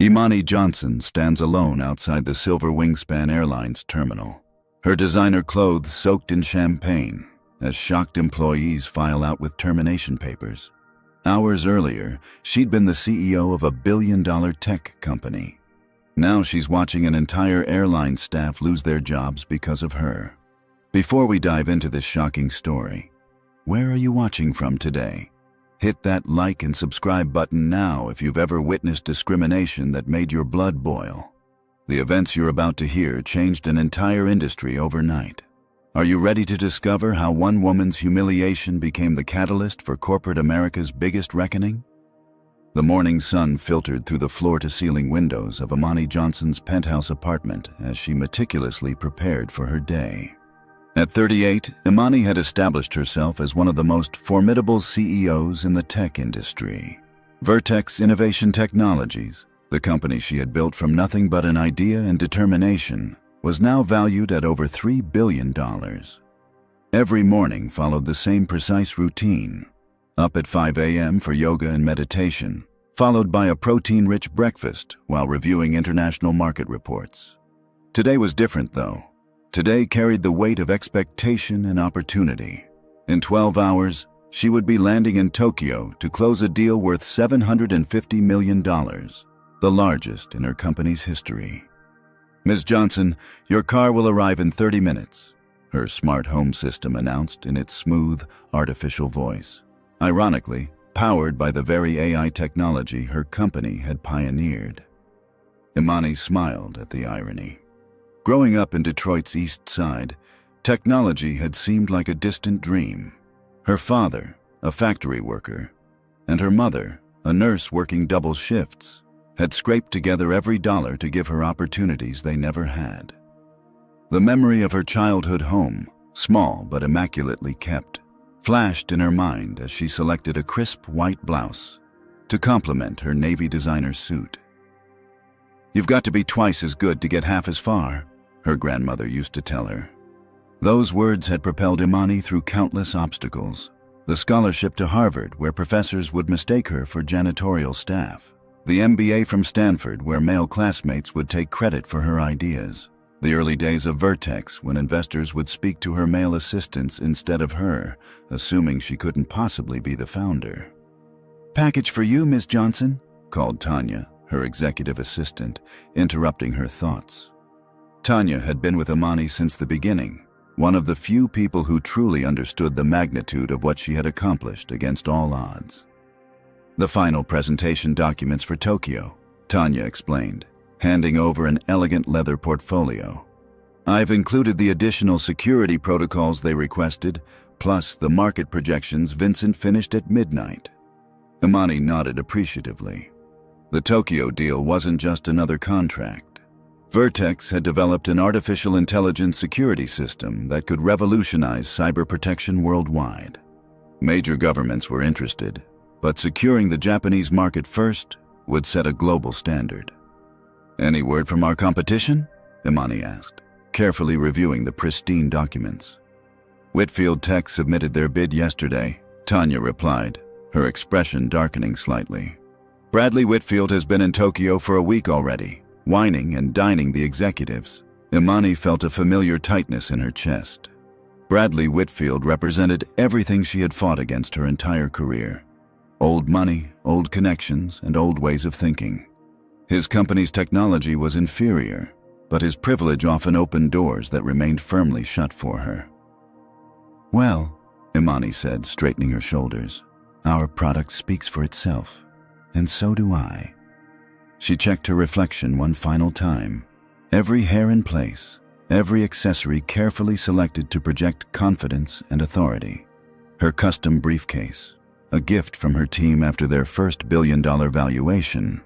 Imani Johnson stands alone outside the Silver Wingspan Airlines terminal, her designer clothes soaked in champagne as shocked employees file out with termination papers. Hours earlier, she'd been the CEO of a billion-dollar tech company. Now she's watching an entire airline staff lose their jobs because of her. Before we dive into this shocking story, where are you watching from today? Hit that like and subscribe button now if you've ever witnessed discrimination that made your blood boil. The events you're about to hear changed an entire industry overnight. Are you ready to discover how one woman's humiliation became the catalyst for corporate America's biggest reckoning? The morning sun filtered through the floor-to-ceiling windows of Imani Johnson's penthouse apartment as she meticulously prepared for her day. At 38, Imani had established herself as one of the most formidable CEOs in the tech industry. Vertex Innovation Technologies, the company she had built from nothing but an idea and determination, was now valued at over $3 billion. Every morning followed the same precise routine. Up at 5 a.m. for yoga and meditation, followed by a protein-rich breakfast while reviewing international market reports. Today was different, though. Today carried the weight of expectation and opportunity. In 12 hours, she would be landing in Tokyo to close a deal worth $750 million, the largest in her company's history. "Ms. Johnson, your car will arrive in 30 minutes, her smart home system announced in its smooth, artificial voice, ironically powered by the very AI technology her company had pioneered. Imani smiled at the irony. Growing up in Detroit's East Side, technology had seemed like a distant dream. Her father, a factory worker, and her mother, a nurse working double shifts, had scraped together every dollar to give her opportunities they never had. The memory of her childhood home, small but immaculately kept, flashed in her mind as she selected a crisp white blouse to complement her navy designer suit. "You've got to be twice as good to get half as far," her grandmother used to tell her. Those words had propelled Imani through countless obstacles. The scholarship to Harvard, where professors would mistake her for janitorial staff. The MBA from Stanford, where male classmates would take credit for her ideas. The early days of Vertex, when investors would speak to her male assistants instead of her, assuming she couldn't possibly be the founder. "Package for you, Ms. Johnson," called Tanya, her executive assistant, interrupting her thoughts. Tanya had been with Imani since the beginning, one of the few people who truly understood the magnitude of what she had accomplished against all odds. "The final presentation documents for Tokyo," Tanya explained, handing over an elegant leather portfolio. "I've included the additional security protocols they requested, plus the market projections Vincent finished at midnight." Imani nodded appreciatively. The Tokyo deal wasn't just another contract. Vertex had developed an artificial intelligence security system that could revolutionize cyber protection worldwide. Major governments were interested, but securing the Japanese market first would set a global standard. "Any word from our competition?" Imani asked, carefully reviewing the pristine documents. "Whitfield Tech submitted their bid yesterday," Tanya replied, her expression darkening slightly. "Bradley Whitfield has been in Tokyo for a week already, whining and dining the executives." Imani felt a familiar tightness in her chest. Bradley Whitfield represented everything she had fought against her entire career. Old money, old connections, and old ways of thinking. His company's technology was inferior, but his privilege often opened doors that remained firmly shut for her. "Well," Imani said, straightening her shoulders, "our product speaks for itself, and so do I." She checked her reflection one final time. Every hair in place, every accessory carefully selected to project confidence and authority. Her custom briefcase, a gift from her team after their first billion-dollar valuation,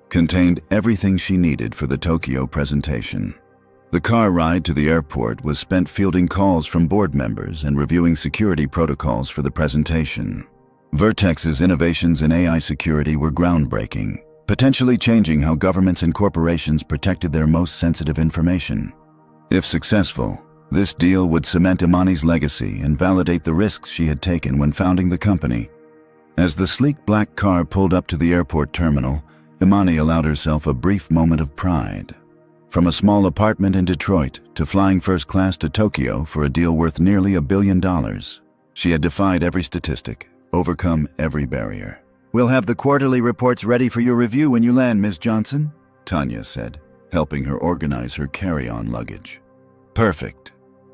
contained everything she needed for the Tokyo presentation. The car ride to the airport was spent fielding calls from board members and reviewing security protocols for the presentation. Vertex's innovations in AI security were groundbreaking, potentially changing how governments and corporations protected their most sensitive information. If successful, this deal would cement Imani's legacy and validate the risks she had taken when founding the company. As the sleek black car pulled up to the airport terminal, Imani allowed herself a brief moment of pride. From a small apartment in Detroit to flying first class to Tokyo for a deal worth nearly $1 billion, she had defied every statistic, overcome every barrier. "We'll have the quarterly reports ready for your review when you land, Ms. Johnson," Tanya said, helping her organize her carry-on luggage. "Perfect.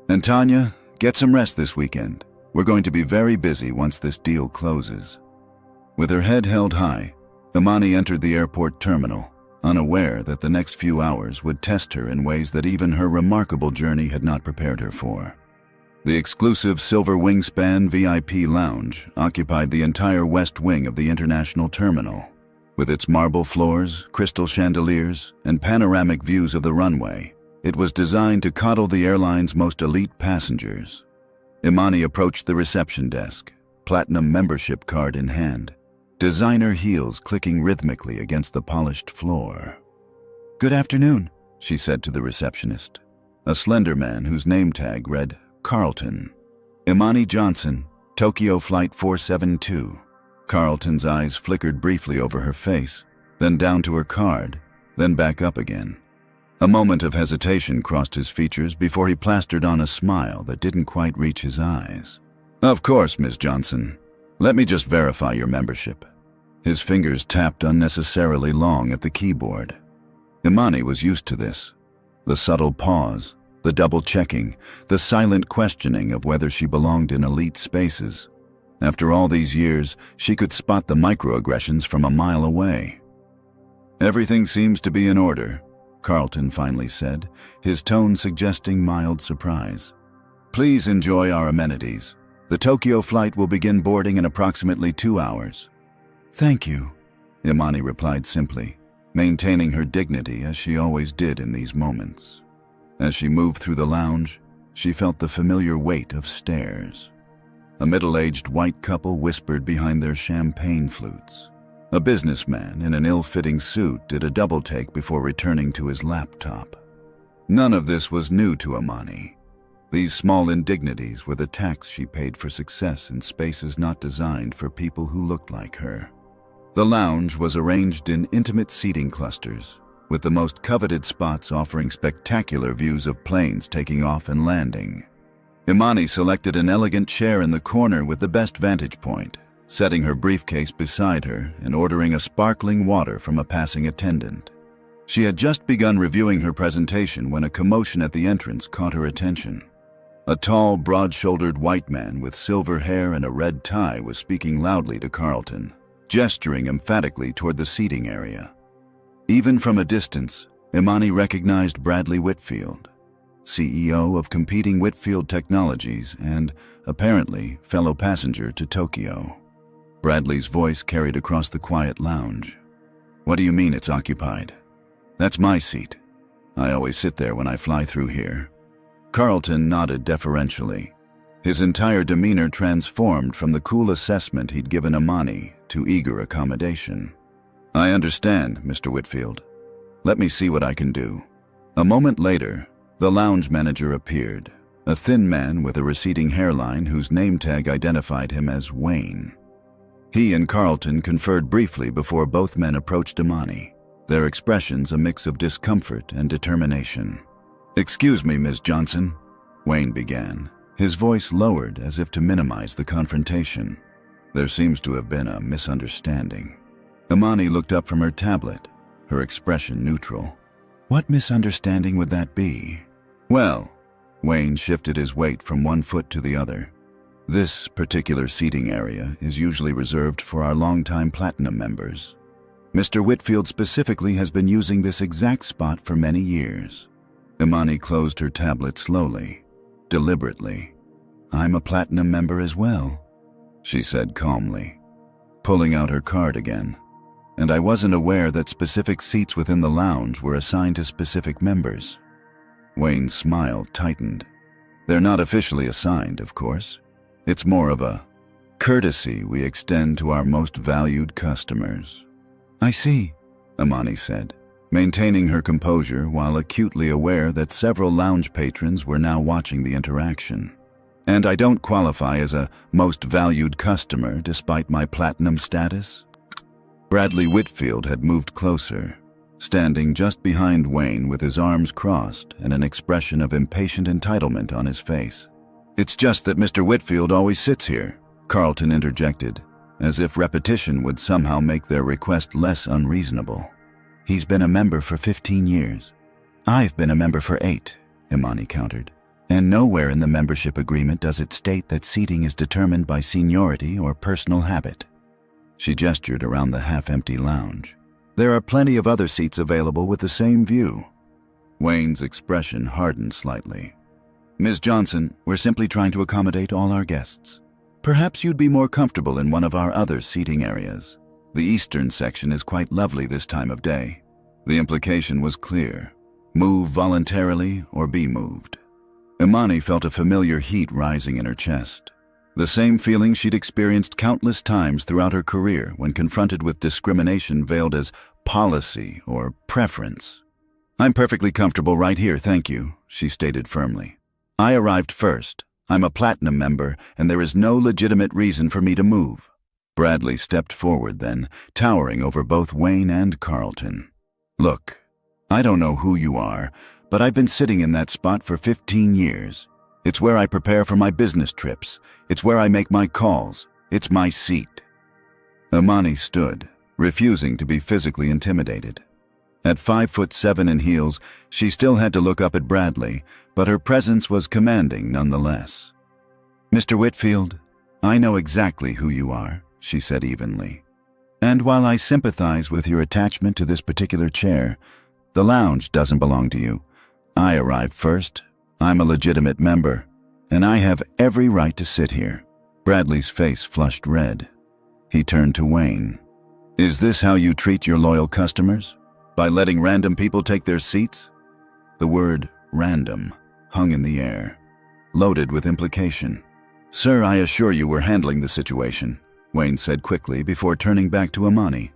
And Tanya, get some rest this weekend. We're going to be very busy once this deal closes." With her head held high, Imani entered the airport terminal, unaware that the next few hours would test her in ways that even her remarkable journey had not prepared her for. The exclusive Silver Wingspan VIP lounge occupied the entire west wing of the international terminal. With its marble floors, crystal chandeliers, and panoramic views of the runway, it was designed to coddle the airline's most elite passengers. Imani approached the reception desk, platinum membership card in hand, designer heels clicking rhythmically against the polished floor. "Good afternoon," she said to the receptionist, a slender man whose name tag read Carlton. "Imani Johnson, Tokyo Flight 472. Carlton's eyes flickered briefly over her face, then down to her card, then back up again. A moment of hesitation crossed his features before he plastered on a smile that didn't quite reach his eyes. "Of course, Ms. Johnson. Let me just verify your membership." His fingers tapped unnecessarily long at the keyboard. Imani was used to this. The subtle pause, the double-checking, the silent questioning of whether she belonged in elite spaces. After all these years, she could spot the microaggressions from a mile away. "Everything seems to be in order," Carlton finally said, his tone suggesting mild surprise. "Please enjoy our amenities. The Tokyo flight will begin boarding in approximately 2 hours." "Thank you," Imani replied simply, maintaining her dignity as she always did in these moments. As she moved through the lounge, she felt the familiar weight of stares. A middle-aged white couple whispered behind their champagne flutes. A businessman in an ill-fitting suit did a double-take before returning to his laptop. None of this was new to Imani. These small indignities were the tax she paid for success in spaces not designed for people who looked like her. The lounge was arranged in intimate seating clusters, with the most coveted spots offering spectacular views of planes taking off and landing. Imani selected an elegant chair in the corner with the best vantage point, setting her briefcase beside her and ordering a sparkling water from a passing attendant. She had just begun reviewing her presentation when a commotion at the entrance caught her attention. A tall, broad-shouldered white man with silver hair and a red tie was speaking loudly to Carlton, gesturing emphatically toward the seating area. Even from a distance, Imani recognized Bradley Whitfield, CEO of competing Whitfield Technologies and, apparently, fellow passenger to Tokyo. Bradley's voice carried across the quiet lounge. "What do you mean it's occupied? That's my seat. I always sit there when I fly through here." Carlton nodded deferentially, his entire demeanor transformed from the cool assessment he'd given Imani to eager accommodation. "I understand, Mr. Whitfield. Let me see what I can do." A moment later, the lounge manager appeared, a thin man with a receding hairline whose name tag identified him as Wayne. He and Carlton conferred briefly before both men approached Imani, their expressions a mix of discomfort and determination. "Excuse me, Ms. Johnson," Wayne began, his voice lowered as if to minimize the confrontation. "There seems to have been a misunderstanding." Imani looked up from her tablet, her expression neutral. "What misunderstanding would that be?" "Well," Wayne shifted his weight from one foot to the other. "This particular seating area is usually reserved for our longtime Platinum members. Mr. Whitfield specifically has been using this exact spot for many years." Imani closed her tablet slowly, deliberately. "I'm a Platinum member as well," she said calmly, pulling out her card again. "And I wasn't aware that specific seats within the lounge were assigned to specific members." Wayne's smile tightened. "They're not officially assigned, of course. It's more of a courtesy we extend to our most valued customers." "I see," Imani said, maintaining her composure while acutely aware that several lounge patrons were now watching the interaction. "And I don't qualify as a most valued customer despite my Platinum status?" Bradley Whitfield had moved closer, standing just behind Wayne with his arms crossed and an expression of impatient entitlement on his face. "It's just that Mr. Whitfield always sits here," Carlton interjected, as if repetition would somehow make their request less unreasonable. "He's been a member for 15 years. I've been a member for 8, Imani countered. "And nowhere in the membership agreement does it state that seating is determined by seniority or personal habit." She gestured around the half-empty lounge. "There are plenty of other seats available with the same view." Wayne's expression hardened slightly. "Ms. Johnson, we're simply trying to accommodate all our guests. Perhaps you'd be more comfortable in one of our other seating areas. The eastern section is quite lovely this time of day." The implication was clear. Move voluntarily or be moved. Imani felt a familiar heat rising in her chest. The same feeling she'd experienced countless times throughout her career when confronted with discrimination veiled as policy or preference. "I'm perfectly comfortable right here, thank you," she stated firmly. "I arrived first. I'm a platinum member, and there is no legitimate reason for me to move." Bradley stepped forward then, towering over both Wayne and Carlton. "Look, I don't know who you are, but I've been sitting in that spot for 15 years. It's where I prepare for my business trips. It's where I make my calls. It's my seat." Imani stood, refusing to be physically intimidated. At 5'7" in heels, she still had to look up at Bradley, but her presence was commanding nonetheless. "Mr. Whitfield, I know exactly who you are," she said evenly. "And while I sympathize with your attachment to this particular chair, the lounge doesn't belong to you. I arrived first. I'm a legitimate member, and I have every right to sit here." Bradley's face flushed red. He turned to Wayne. "Is this how you treat your loyal customers? By letting random people take their seats?" The word random hung in the air, loaded with implication. "Sir, I assure you we're handling the situation," Wayne said quickly before turning back to Imani.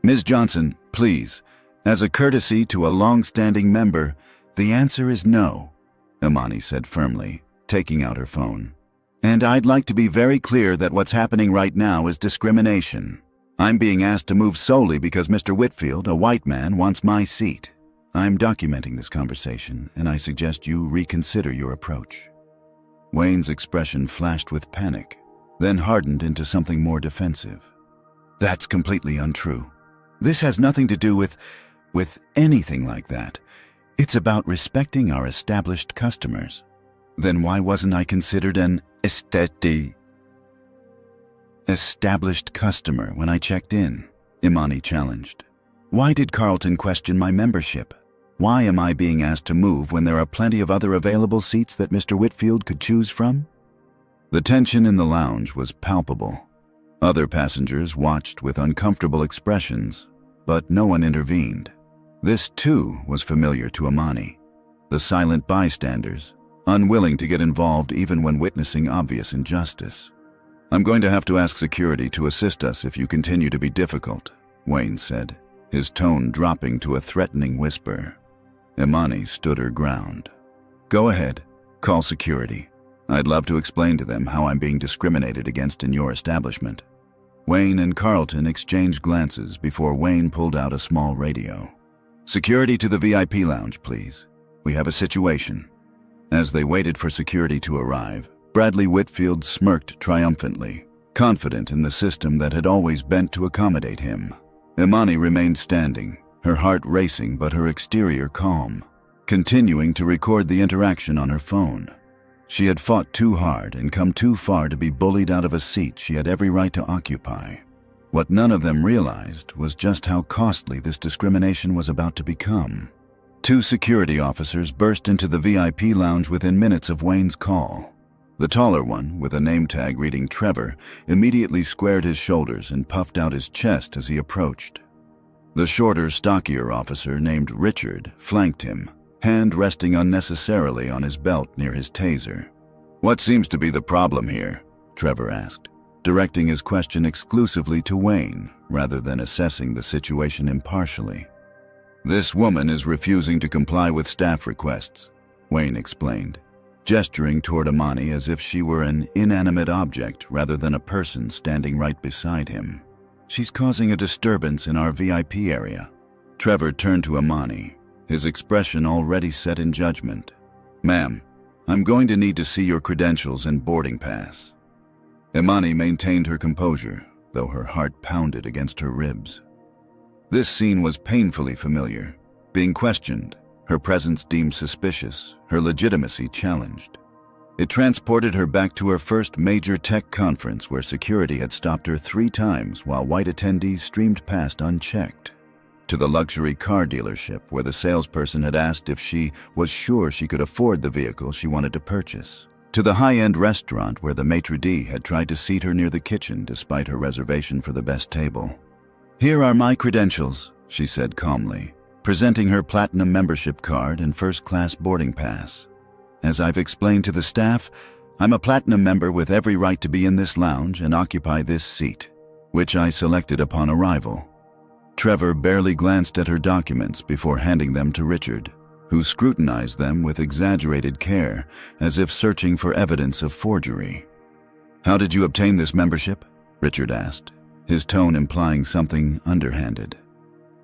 "Ms. Johnson, please, as a courtesy to a long-standing member, the answer is no," Imani said firmly, taking out her phone. "And I'd like to be very clear that what's happening right now is discrimination. I'm being asked to move solely because Mr. Whitfield, a white man, wants my seat. I'm documenting this conversation, and I suggest you reconsider your approach." Wayne's expression flashed with panic, then hardened into something more defensive. "That's completely untrue. This has nothing to do with anything like that. It's about respecting our established customers." "Then why wasn't I considered an established customer when I checked in?" Imani challenged. "Why did Carlton question my membership? Why am I being asked to move when there are plenty of other available seats that Mr. Whitfield could choose from?" The tension in the lounge was palpable. Other passengers watched with uncomfortable expressions, but no one intervened. This, too, was familiar to Imani. The silent bystanders, unwilling to get involved even when witnessing obvious injustice. "I'm going to have to ask security to assist us if you continue to be difficult," Wayne said, his tone dropping to a threatening whisper. Imani stood her ground. "Go ahead, call security. I'd love to explain to them how I'm being discriminated against in your establishment." Wayne and Carlton exchanged glances before Wayne pulled out a small radio. "Security to the VIP lounge, please. We have a situation." As they waited for security to arrive, Bradley Whitfield smirked triumphantly, confident in the system that had always bent to accommodate him. Imani remained standing, her heart racing but her exterior calm, continuing to record the interaction on her phone. She had fought too hard and come too far to be bullied out of a seat she had every right to occupy. What none of them realized was just how costly this discrimination was about to become. 2 security officers burst into the VIP lounge within minutes of Wayne's call. The taller one, with a name tag reading Trevor, immediately squared his shoulders and puffed out his chest as he approached. The shorter, stockier officer named Richard flanked him, hand resting unnecessarily on his belt near his taser. "What seems to be the problem here?" Trevor asked, directing his question exclusively to Wayne rather than assessing the situation impartially. "This woman is refusing to comply with staff requests," Wayne explained, gesturing toward Imani as if she were an inanimate object rather than a person standing right beside him. She's causing a disturbance in our VIP area. Trevor turned to Imani, his expression already set in judgment. Ma'am, I'm going to need to see your credentials and boarding pass. Imani maintained her composure, though her heart pounded against her ribs. This scene was painfully familiar. Being questioned, her presence deemed suspicious, her legitimacy challenged. It transported her back to her first major tech conference where security had stopped her 3 times while white attendees streamed past unchecked. To the luxury car dealership where the salesperson had asked if she was sure she could afford the vehicle she wanted to purchase. To the high-end restaurant where the maitre d' had tried to seat her near the kitchen despite her reservation for the best table. Here are my credentials, she said calmly, presenting her platinum membership card and first-class boarding pass. As I've explained to the staff, I'm a platinum member with every right to be in this lounge and occupy this seat, which I selected upon arrival. Trevor barely glanced at her documents before handing them to Richard, who scrutinized them with exaggerated care, as if searching for evidence of forgery. How did you obtain this membership? Richard asked, his tone implying something underhanded.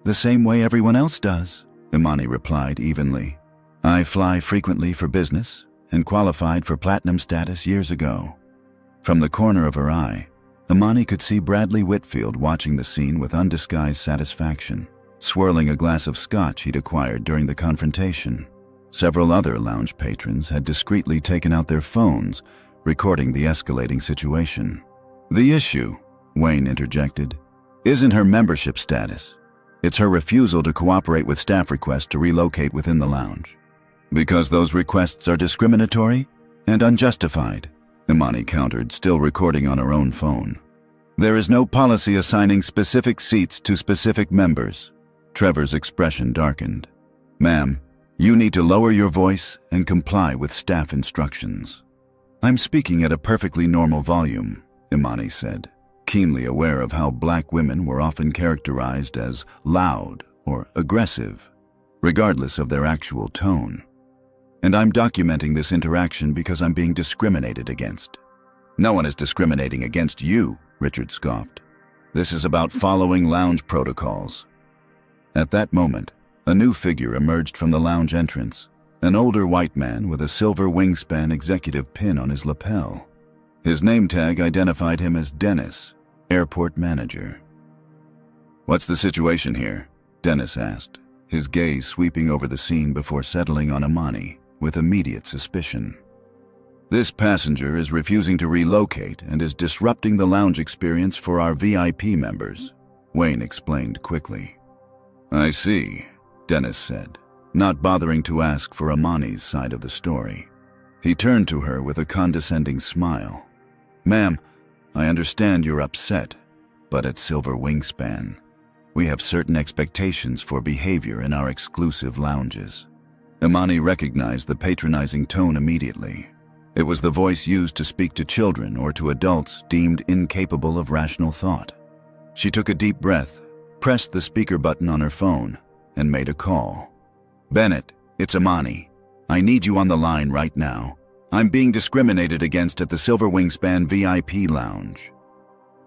The same way everyone else does, Imani replied evenly. I fly frequently for business and qualified for platinum status years ago. From the corner of her eye, Imani could see Bradley Whitfield watching the scene with undisguised satisfaction, swirling a glass of scotch he'd acquired during the confrontation. Several other lounge patrons had discreetly taken out their phones, recording the escalating situation. The issue, Wayne interjected, isn't her membership status. It's her refusal to cooperate with staff requests to relocate within the lounge. Because those requests are discriminatory and unjustified, Imani countered, still recording on her own phone. There is no policy assigning specific seats to specific members. Trevor's expression darkened. Ma'am, you need to lower your voice and comply with staff instructions. I'm speaking at a perfectly normal volume, Imani said, keenly aware of how black women were often characterized as loud or aggressive, regardless of their actual tone. And I'm documenting this interaction because I'm being discriminated against. No one is discriminating against you, Richard scoffed. This is about following lounge protocols. At that moment, a new figure emerged from the lounge entrance, an older white man with a silver wingspan executive pin on his lapel. His name tag identified him as Dennis, airport manager. What's the situation here? Dennis asked, his gaze sweeping over the scene before settling on Imani with immediate suspicion. This passenger is refusing to relocate and is disrupting the lounge experience for our VIP members, Wayne explained quickly. I see, Dennis said, not bothering to ask for Imani's side of the story. He turned to her with a condescending smile. Ma'am, I understand you're upset, but at Silver Wingspan, we have certain expectations for behavior in our exclusive lounges. Imani recognized the patronizing tone immediately. It was the voice used to speak to children or to adults deemed incapable of rational thought. She took a deep breath, pressed the speaker button on her phone, and made a call. Bennett, it's Imani. I need you on the line right now. I'm being discriminated against at the Silver Wingspan VIP lounge.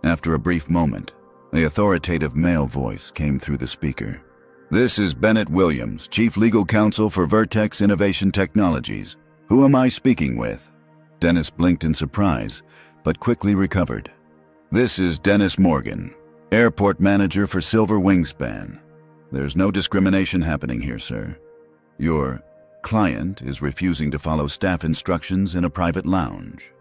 After a brief moment, the authoritative male voice came through the speaker. This is Bennett Williams, Chief Legal Counsel for Vertex Innovation Technologies. Who am I speaking with? Dennis blinked in surprise, but quickly recovered. This is Dennis Morgan, Airport Manager for Silver Wingspan. There's no discrimination happening here, sir. Your client is refusing to follow staff instructions in a private lounge.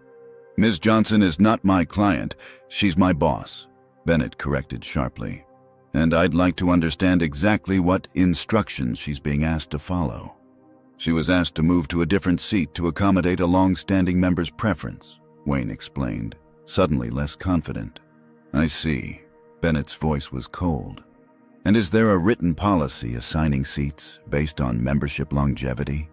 Ms. Johnson is not my client, she's my boss, Bennett corrected sharply. And I'd like to understand exactly what instructions she's being asked to follow. She was asked to move to a different seat to accommodate a long-standing member's preference, Wayne explained, suddenly less confident. I see. Bennett's voice was cold. And is there a written policy assigning seats based on membership longevity?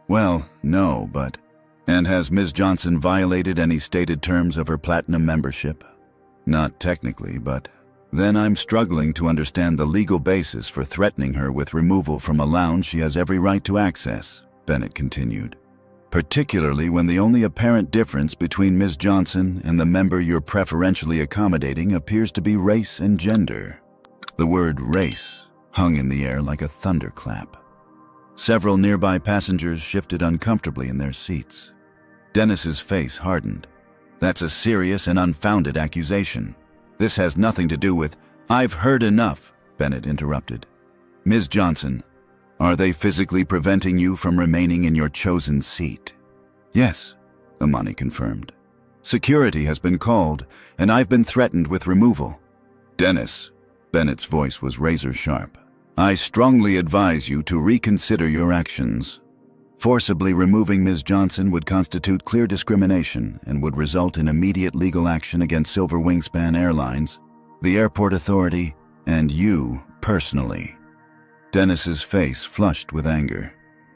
Well, no, but... And has Ms. Johnson violated any stated terms of her platinum membership? Not technically, but... Then I'm struggling to understand the legal basis for threatening her with removal from a lounge she has every right to access, Bennett continued. particularly when the only apparent difference between Ms. Johnson and the member you're preferentially accommodating appears to be race and gender. The word race hung in the air like a thunderclap. Several nearby passengers shifted uncomfortably in their seats. Dennis's face hardened. That's a serious and unfounded accusation. This has nothing to do with— I've heard enough, Bennett interrupted. Ms. Johnson, are they physically preventing you from remaining in your chosen seat? Yes, Imani confirmed. Security has been called, and I've been threatened with removal. Dennis, Bennett's voice was razor sharp. I strongly advise you to reconsider your actions. Forcibly removing Ms. Johnson would constitute clear discrimination and would result in immediate legal action against Silver Wingspan Airlines, the airport authority, and you personally. Dennis's face flushed with anger.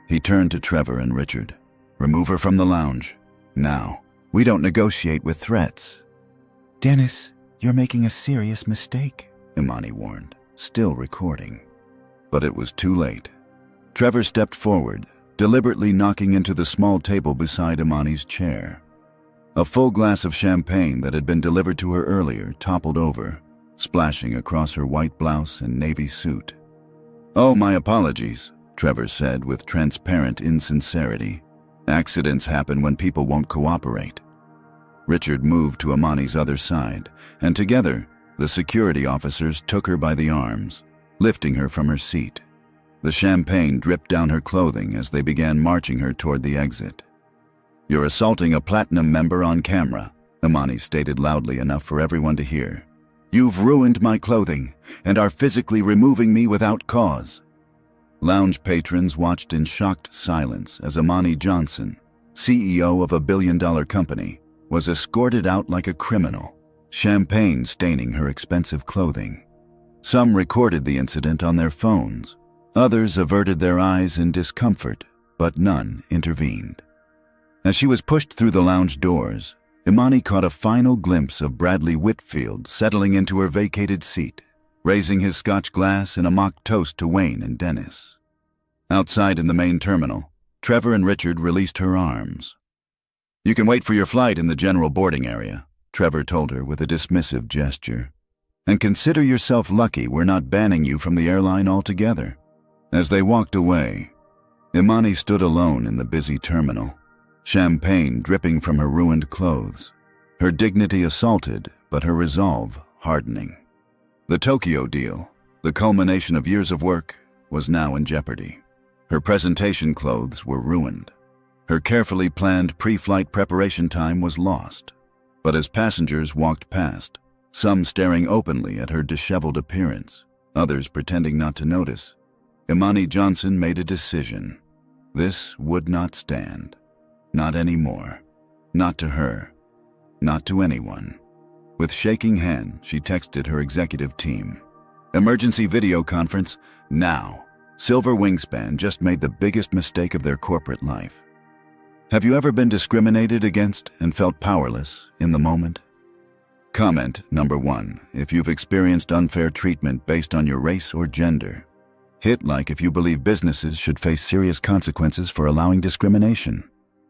He turned to Trevor and Richard. Remove her from the lounge. Now. We don't negotiate with threats. Dennis, you're making a serious mistake, Imani warned, still recording. But it was too late. Trevor stepped forward, deliberately knocking into the small table beside Imani's chair. A full glass of champagne that had been delivered to her earlier toppled over, splashing across her white blouse and navy suit. Oh, my apologies, Trevor said with transparent insincerity. Accidents happen when people won't cooperate. Richard moved to Imani's other side, and together, the security officers took her by the arms, lifting her from her seat. The champagne dripped down her clothing as they began marching her toward the exit. You're assaulting a Platinum member on camera, Imani stated loudly enough for everyone to hear. You've ruined my clothing and are physically removing me without cause. Lounge patrons watched in shocked silence as Imani Johnson, CEO of a billion-dollar company, was escorted out like a criminal, champagne staining her expensive clothing. Some recorded the incident on their phones. Others averted their eyes in discomfort, but none intervened. As she was pushed through the lounge doors, Imani caught a final glimpse of Bradley Whitfield settling into her vacated seat, raising his scotch glass in a mock toast to Wayne and Dennis. Outside in the main terminal, Trevor and Richard released her arms. You can wait for your flight in the general boarding area, Trevor told her with a dismissive gesture. And consider yourself lucky we're not banning you from the airline altogether. As they walked away, Imani stood alone in the busy terminal, champagne dripping from her ruined clothes, her dignity assaulted but her resolve hardening. The Tokyo deal, the culmination of years of work, was now in jeopardy. Her presentation clothes were ruined. Her carefully planned pre-flight preparation time was lost. But as passengers walked past, some staring openly at her disheveled appearance, others pretending not to notice, Imani Johnson made a decision. This would not stand. Not anymore. Not to her. Not to anyone. With shaking hand, she texted her executive team. Emergency video conference, now. Silver Wingspan just made the biggest mistake of their corporate life. Have you ever been discriminated against and felt powerless in the moment? Comment number 1 if you've experienced unfair treatment based on your race or gender. Hit like if you believe businesses should face serious consequences for allowing discrimination.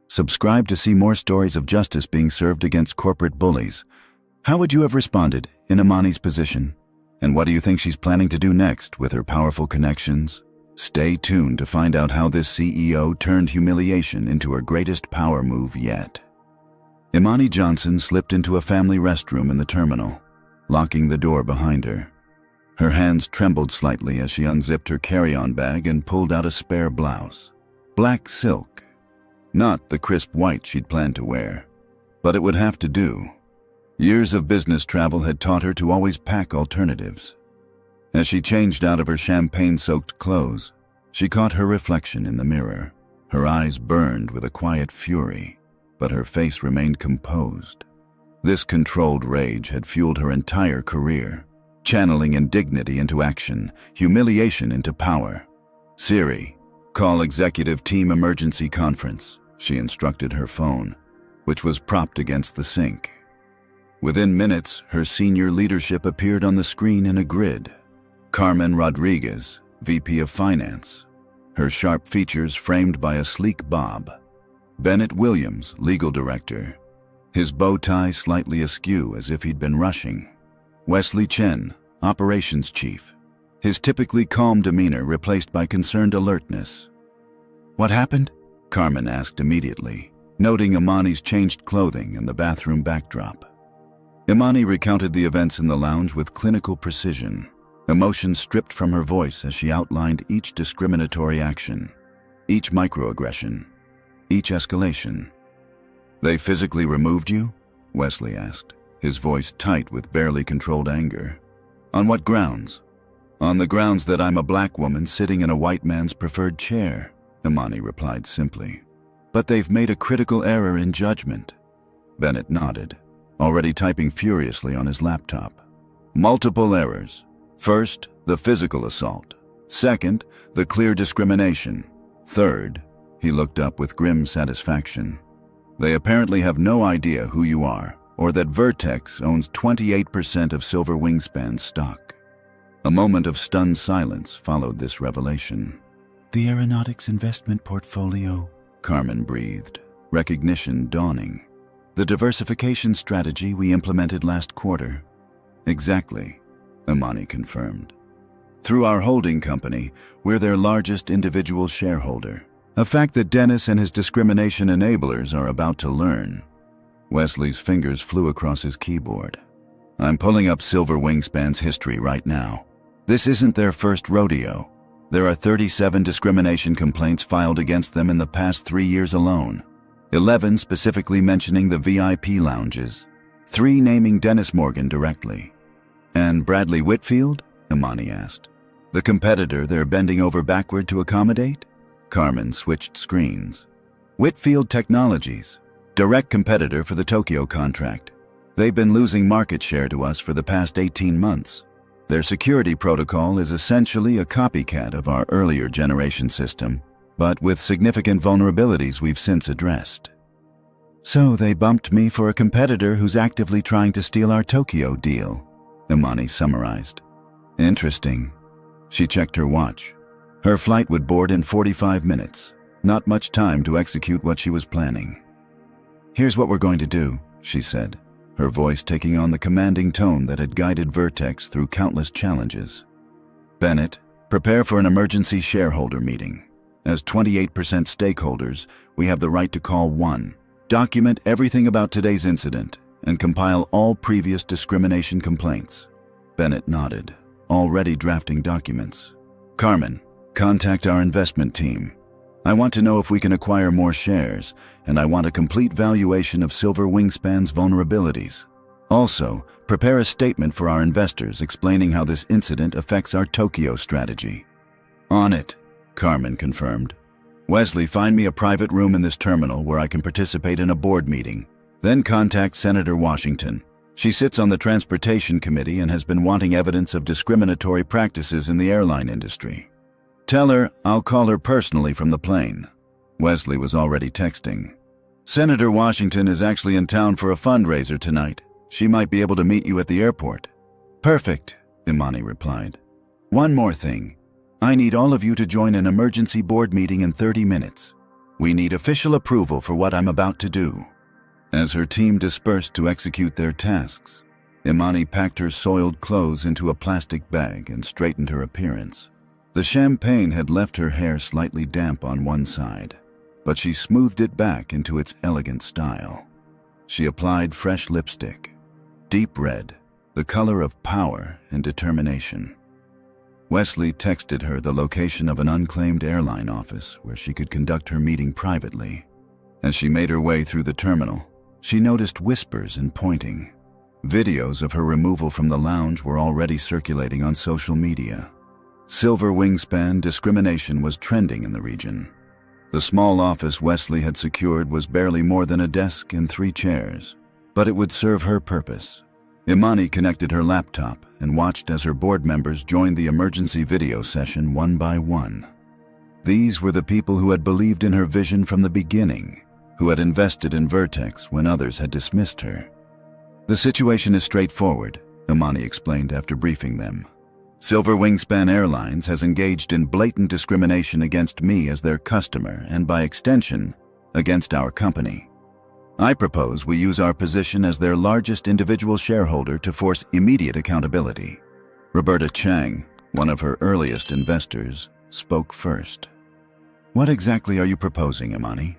Subscribe to see more stories of justice being served against corporate bullies. How would you have responded in Imani's position? And what do you think she's planning to do next with her powerful connections? Stay tuned to find out how this CEO turned humiliation into her greatest power move yet. Imani Johnson slipped into a family restroom in the terminal, locking the door behind her. Her hands trembled slightly as she unzipped her carry-on bag and pulled out a spare blouse. Black silk. Not the crisp white she'd planned to wear, but it would have to do. Years of business travel had taught her to always pack alternatives. As she changed out of her champagne-soaked clothes, she caught her reflection in the mirror. Her eyes burned with a quiet fury, but her face remained composed. This controlled rage had fueled her entire career, channeling indignity into action, humiliation into power. Siri, call executive team emergency conference, she instructed her phone, which was propped against the sink. Within minutes, her senior leadership appeared on the screen in a grid. Carmen Rodriguez, VP of Finance, her sharp features framed by a sleek bob. Bennett Williams, legal director, his bow tie slightly askew as if he'd been rushing. Wesley Chen, operations chief, his typically calm demeanor replaced by concerned alertness. "What happened?" Carmen asked immediately, noting Imani's changed clothing and the bathroom backdrop. Imani recounted the events in the lounge with clinical precision, emotion stripped from her voice as she outlined each discriminatory action, each microaggression, each escalation. "They physically removed you?" Wesley asked, his voice tight with barely controlled anger. "On what grounds?" "On the grounds that I'm a black woman sitting in a white man's preferred chair," Imani replied simply. "But they've made a critical error in judgment." Bennett nodded, already typing furiously on his laptop. "Multiple errors. First, the physical assault. Second, the clear discrimination. Third," he looked up with grim satisfaction, "they apparently have no idea who you are, or that Vertex owns 28% of Silver Wingspan's stock." A moment of stunned silence followed this revelation. "The aeronautics investment portfolio," Carmen breathed, recognition dawning. "The diversification strategy we implemented last quarter." "Exactly," Imani confirmed. "Through our holding company, we're their largest individual shareholder, a fact that Dennis and his discrimination enablers are about to learn." Wesley's fingers flew across his keyboard. "I'm pulling up Silver Wingspan's history right now. This isn't their first rodeo. There are 37 discrimination complaints filed against them in the past 3 years alone. 11 specifically mentioning the VIP lounges, 3 naming Dennis Morgan directly." "And Bradley Whitfield?" Imani asked. "The competitor they're bending over backward to accommodate?" Carmen switched screens. "Whitfield Technologies, direct competitor for the Tokyo contract. They've been losing market share to us for the past 18 months. Their security protocol is essentially a copycat of our earlier generation system, but with significant vulnerabilities we've since addressed." "So they bumped me for a competitor who's actively trying to steal our Tokyo deal," Imani summarized. "Interesting." She checked her watch. Her flight would board in 45 minutes, not much time to execute what she was planning. "Here's what we're going to do," she said, her voice taking on the commanding tone that had guided Vertex through countless challenges. "Bennett, prepare for an emergency shareholder meeting. As 28% stakeholders, we have the right to call one. Document everything about today's incident and compile all previous discrimination complaints." Bennett nodded, already drafting documents. "Carmen, contact our investment team. I want to know if we can acquire more shares, and I want a complete valuation of Silver Wingspan's vulnerabilities. Also, prepare a statement for our investors explaining how this incident affects our Tokyo strategy." "On it," Carmen confirmed. "Wesley, find me a private room in this terminal where I can participate in a board meeting. Then contact Senator Washington. She sits on the Transportation Committee and has been wanting evidence of discriminatory practices in the airline industry. Tell her I'll call her personally from the plane." Wesley was already texting. "Senator Washington is actually in town for a fundraiser tonight. She might be able to meet you at the airport." "Perfect," Imani replied. "One more thing. I need all of you to join an emergency board meeting in 30 minutes. We need official approval for what I'm about to do." As her team dispersed to execute their tasks, Imani packed her soiled clothes into a plastic bag and straightened her appearance. The champagne had left her hair slightly damp on one side, but she smoothed it back into its elegant style. She applied fresh lipstick, deep red, the color of power and determination. Wesley texted her the location of an unclaimed airline office where she could conduct her meeting privately. As she made her way through the terminal, she noticed whispers and pointing. Videos of her removal from the lounge were already circulating on social media. Silver Wingspan discrimination was trending in the region. The small office Wesley had secured was barely more than a desk and 3 chairs, but it would serve her purpose. Imani connected her laptop and watched as her board members joined the emergency video session one by one. These were the people who had believed in her vision from the beginning, who had invested in Vertex when others had dismissed her. "The situation is straightforward," Imani explained after briefing them. "Silver Wingspan Airlines has engaged in blatant discrimination against me as their customer and, by extension, against our company. I propose we use our position as their largest individual shareholder to force immediate accountability. Roberta Chang, one of her earliest investors, spoke first. What exactly are you proposing, Imani?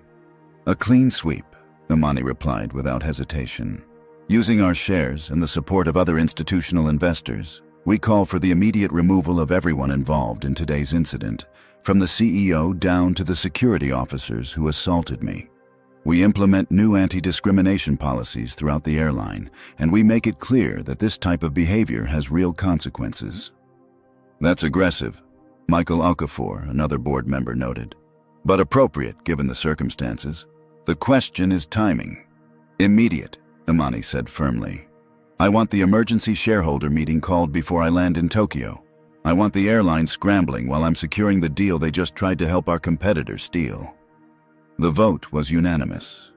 A clean sweep, Imani replied without hesitation. Using our shares and the support of other institutional investors, we call for the immediate removal of everyone involved in today's incident, from the CEO down to the security officers who assaulted me. We implement new anti-discrimination policies throughout the airline, and we make it clear that this type of behavior has real consequences. That's aggressive, Michael Okafor, another board member, noted, but appropriate given the circumstances. The question is timing. Immediate, Imani said firmly. I want the emergency shareholder meeting called before I land in Tokyo. I want the airline scrambling while I'm securing the deal they just tried to help our competitor steal. The vote was unanimous.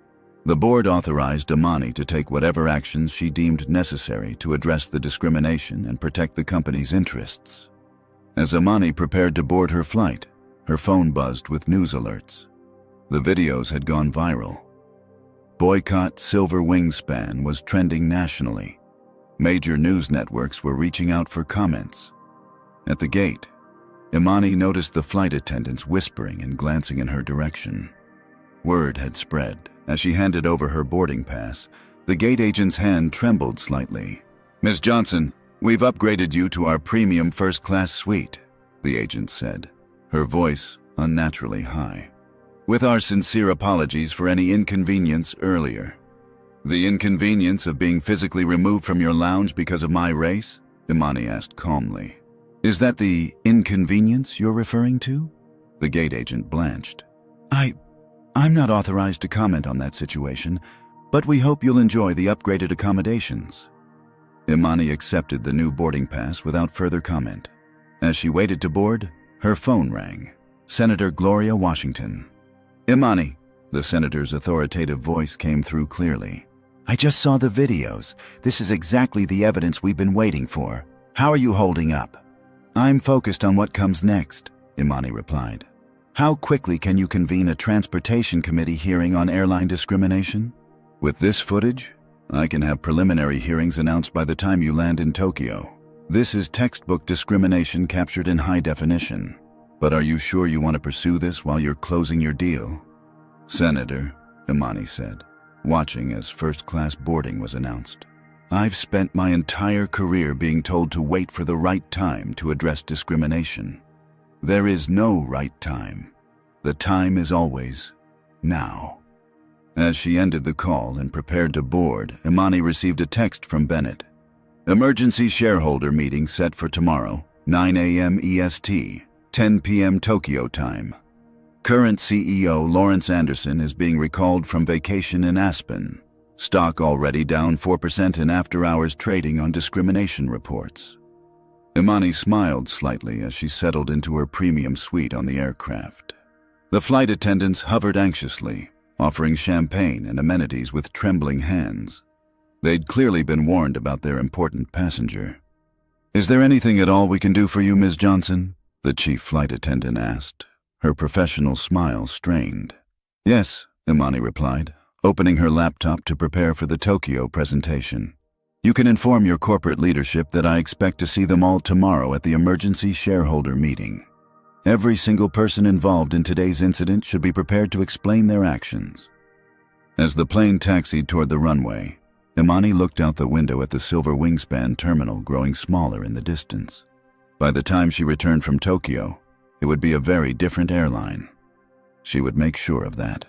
The board authorized Imani to take whatever actions she deemed necessary to address the discrimination and protect the company's interests. As Imani prepared to board her flight, her phone buzzed with news alerts. The videos had gone viral. Boycott Silver Wingspan was trending nationally. Major news networks were reaching out for comments. At the gate, Imani noticed the flight attendants whispering and glancing in her direction. Word had spread. As she handed over her boarding pass, the gate agent's hand trembled slightly. Ms. Johnson, we've upgraded you to our premium first-class suite, the agent said, her voice unnaturally high. With our sincere apologies for any inconvenience earlier. The inconvenience of being physically removed from your lounge because of my race? Imani asked calmly. Is that the inconvenience you're referring to? The gate agent blanched. I'm not authorized to comment on that situation, but we hope you'll enjoy the upgraded accommodations. Imani accepted the new boarding pass without further comment. As she waited to board, her phone rang. Senator Gloria Washington. Imani, the senator's authoritative voice came through clearly. I just saw the videos. This is exactly the evidence we've been waiting for. How are you holding up? I'm focused on what comes next, Imani replied. How quickly can you convene a transportation committee hearing on airline discrimination? With this footage, I can have preliminary hearings announced by the time you land in Tokyo. This is textbook discrimination captured in high definition. But are you sure you want to pursue this while you're closing your deal? Senator, Imani said, watching as first-class boarding was announced. I've spent my entire career being told to wait for the right time to address discrimination. There is no right time. The time is always now. As she ended the call and prepared to board, Imani received a text from Bennett. Emergency shareholder meeting set for tomorrow, 9 a.m. EST, 10 p.m. Tokyo time. Current CEO Lawrence Anderson is being recalled from vacation in Aspen. Stock already down 4% in after-hours trading on discrimination reports. Imani smiled slightly as she settled into her premium suite on the aircraft. The flight attendants hovered anxiously, offering champagne and amenities with trembling hands. They'd clearly been warned about their important passenger. Is there anything at all we can do for you, Ms. Johnson? The chief flight attendant asked, her professional smile strained. Yes, Imani replied, opening her laptop to prepare for the Tokyo presentation. You can inform your corporate leadership that I expect to see them all tomorrow at the emergency shareholder meeting. Every single person involved in today's incident should be prepared to explain their actions. As the plane taxied toward the runway, Imani looked out the window at the Silver Wingspan terminal growing smaller in the distance. By the time she returned from Tokyo, it would be a very different airline. She would make sure of that.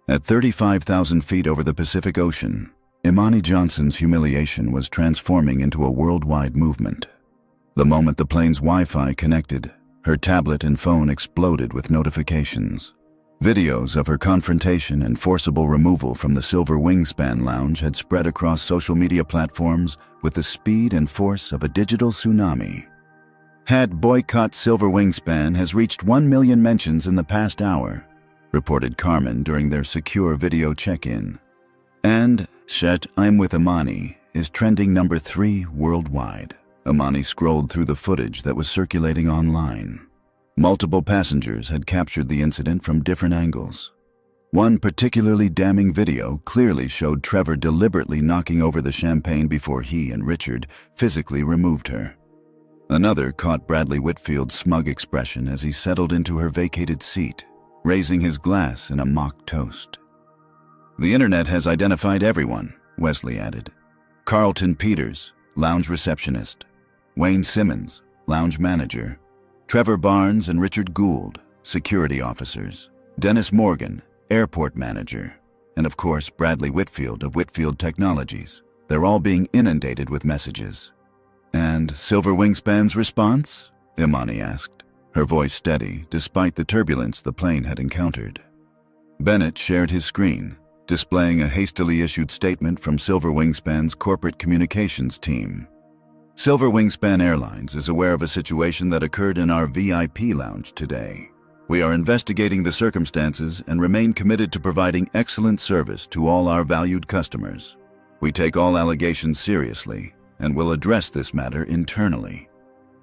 At 35,000 feet over the Pacific Ocean, Imani Johnson's humiliation was transforming into a worldwide movement. The moment the plane's Wi-Fi connected, her tablet and phone exploded with notifications. Videos of her confrontation and forcible removal from the Silver Wingspan lounge had spread across social media platforms with the speed and force of a digital tsunami. Boycott Silver Wingspan has reached 1 million mentions in the past hour, reported Carmen during their secure video check-in. And I'm with Imani is trending number 3 worldwide. Imani scrolled through the footage that was circulating online. Multiple passengers had captured the incident from different angles. One particularly damning video clearly showed Trevor deliberately knocking over the champagne before he and Richard physically removed her. Another caught Bradley Whitfield's smug expression as he settled into her vacated seat, raising his glass in a mock toast. "The internet has identified everyone," Wesley added. "Carlton Peters, lounge receptionist. Wayne Simmons, lounge manager. Trevor Barnes and Richard Gould, security officers. Dennis Morgan, airport manager. And of course, Bradley Whitfield of Whitfield Technologies. They're all being inundated with messages." "And Silver Wingspan's response?" Imani asked, her voice steady despite the turbulence the plane had encountered. Bennett shared his screen, displaying a hastily issued statement from Silver Wingspan's corporate communications team. "Silver Wingspan Airlines is aware of a situation that occurred in our VIP lounge today. We are investigating the circumstances and remain committed to providing excellent service to all our valued customers. We take all allegations seriously and will address this matter internally."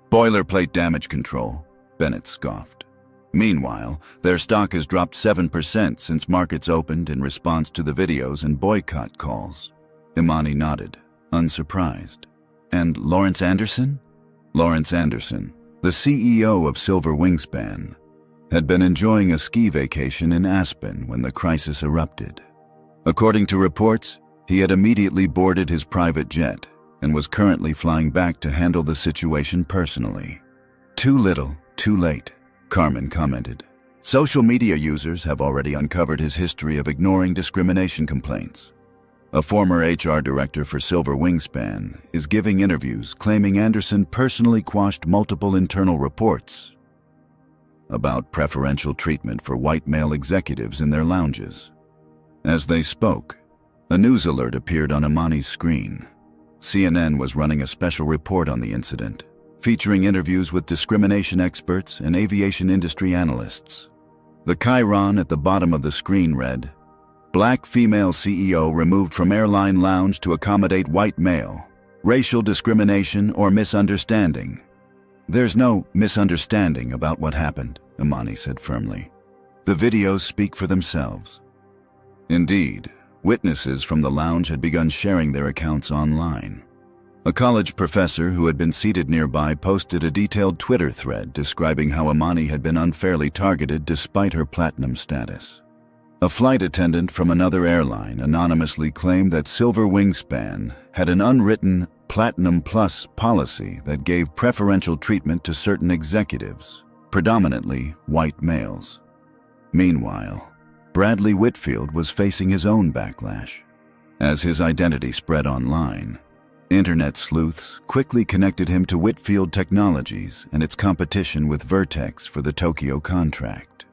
"Boilerplate damage control," Bennett scoffed. "Meanwhile, their stock has dropped 7% since markets opened in response to the videos and boycott calls." Imani nodded, unsurprised. "And Lawrence Anderson?" Lawrence Anderson, the CEO of Silver Wingspan, had been enjoying a ski vacation in Aspen when the crisis erupted. According to reports, he had immediately boarded his private jet and was currently flying back to handle the situation personally. "Too little, too late," Carmen commented. "Social media users have already uncovered his history of ignoring discrimination complaints. A former HR director for Silver Wingspan is giving interviews claiming Anderson personally quashed multiple internal reports about preferential treatment for white male executives in their lounges." As they spoke, a news alert appeared on Imani's screen. CNN was running a special report on the incident, featuring interviews with discrimination experts and aviation industry analysts. The chyron at the bottom of the screen read, "Black female CEO removed from airline lounge to accommodate white male. Racial discrimination or misunderstanding." "There's no misunderstanding about what happened," Imani said firmly. "The videos speak for themselves." Indeed, witnesses from the lounge had begun sharing their accounts online. A college professor who had been seated nearby posted a detailed Twitter thread describing how Imani had been unfairly targeted despite her platinum status. A flight attendant from another airline anonymously claimed that Silver Wingspan had an unwritten Platinum Plus policy that gave preferential treatment to certain executives, predominantly white males. Meanwhile, Bradley Whitfield was facing his own backlash. As his identity spread online, internet sleuths quickly connected him to Whitfield Technologies and its competition with Vertex for the Tokyo contract.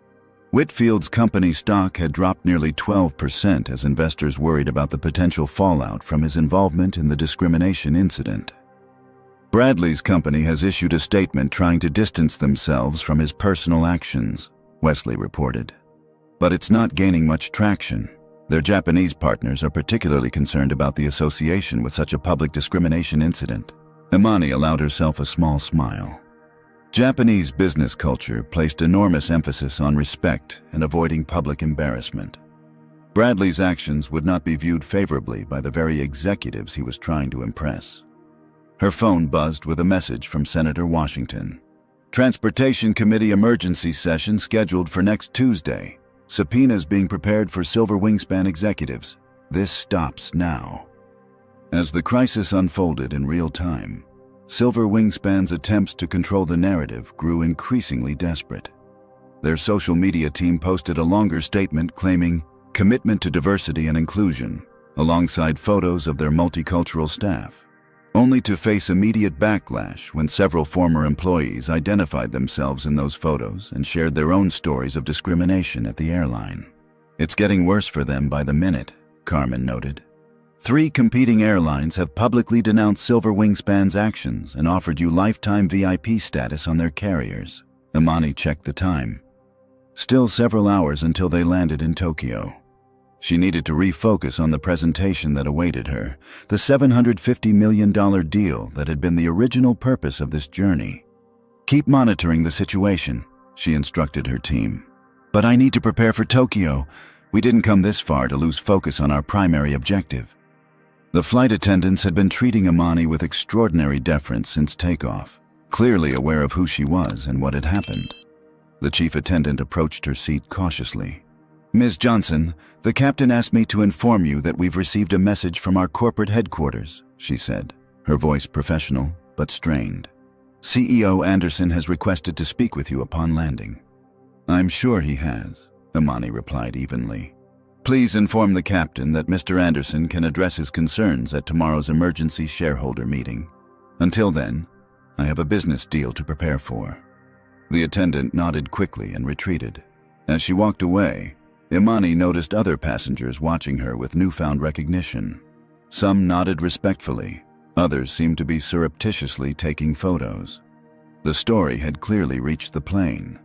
Whitfield's company stock had dropped nearly 12% as investors worried about the potential fallout from his involvement in the discrimination incident. Bradley's company has issued a statement trying to distance themselves from his personal actions, Wesley reported. But it's not gaining much traction. Their Japanese partners are particularly concerned about the association with such a public discrimination incident. Imani allowed herself a small smile. Japanese business culture placed enormous emphasis on respect and avoiding public embarrassment. Bradley's actions would not be viewed favorably by the very executives he was trying to impress. Her phone buzzed with a message from Senator Washington. "Transportation Committee emergency session scheduled for next Tuesday. Subpoenas being prepared for Silver Wingspan executives. This stops now." As the crisis unfolded in real time, Silver Wingspan's attempts to control the narrative grew increasingly desperate. Their social media team posted a longer statement claiming commitment to diversity and inclusion, alongside photos of their multicultural staff, only to face immediate backlash when several former employees identified themselves in those photos and shared their own stories of discrimination at the airline. "It's getting worse for them by the minute," Carmen noted. 3 competing airlines have publicly denounced Silver Wingspan's actions and offered you lifetime VIP status on their carriers. Imani checked the time. Still several hours until they landed in Tokyo. She needed to refocus on the presentation that awaited her, the $750 million deal that had been the original purpose of this journey. "Keep monitoring the situation," she instructed her team. "But I need to prepare for Tokyo," We didn't come this far to lose focus on our primary objective." The flight attendants had been treating Imani with extraordinary deference since takeoff, clearly aware of who she was and what had happened. The chief attendant approached her seat cautiously. "Ms. Johnson, the captain asked me to inform you that we've received a message from our corporate headquarters," she said, her voice professional but strained. "CEO Anderson has requested to speak with you upon landing." "I'm sure he has," Imani replied evenly. "Please inform the captain that Mr. Anderson can address his concerns at tomorrow's emergency shareholder meeting. Until then, I have a business deal to prepare for." The attendant nodded quickly and retreated. As she walked away, Imani noticed other passengers watching her with newfound recognition. Some nodded respectfully, others seemed to be surreptitiously taking photos. The story had clearly reached the plane.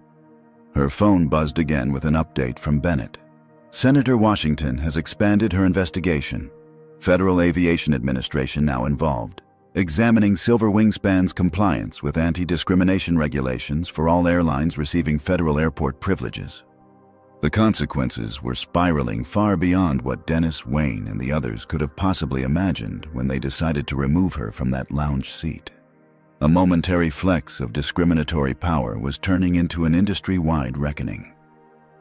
Her phone buzzed again with an update from Bennett. "Senator Washington has expanded her investigation. Federal Aviation Administration now involved, examining Silver Wingspan's compliance with anti-discrimination regulations for all airlines receiving federal airport privileges." The consequences were spiraling far beyond what Dennis, Wayne, and the others could have possibly imagined when they decided to remove her from that lounge seat. A momentary flex of discriminatory power was turning into an industry-wide reckoning.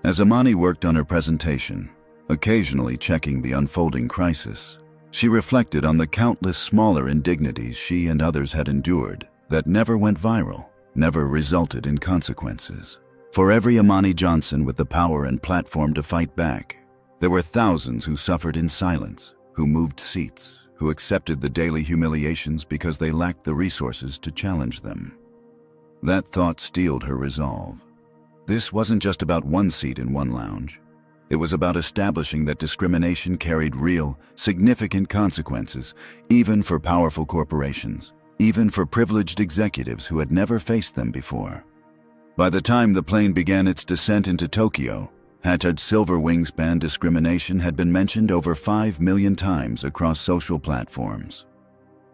As Imani worked on her presentation, occasionally checking the unfolding crisis, she reflected on the countless smaller indignities she and others had endured that never went viral, never resulted in consequences. For every Imani Johnson with the power and platform to fight back, there were thousands who suffered in silence, who moved seats, who accepted the daily humiliations because they lacked the resources to challenge them. That thought steeled her resolve. This wasn't just about one seat in one lounge. It was about establishing that discrimination carried real, significant consequences, even for powerful corporations, even for privileged executives who had never faced them before. By the time the plane began its descent into Tokyo, #Silver Wingspan discrimination had been mentioned over 5 million times across social platforms.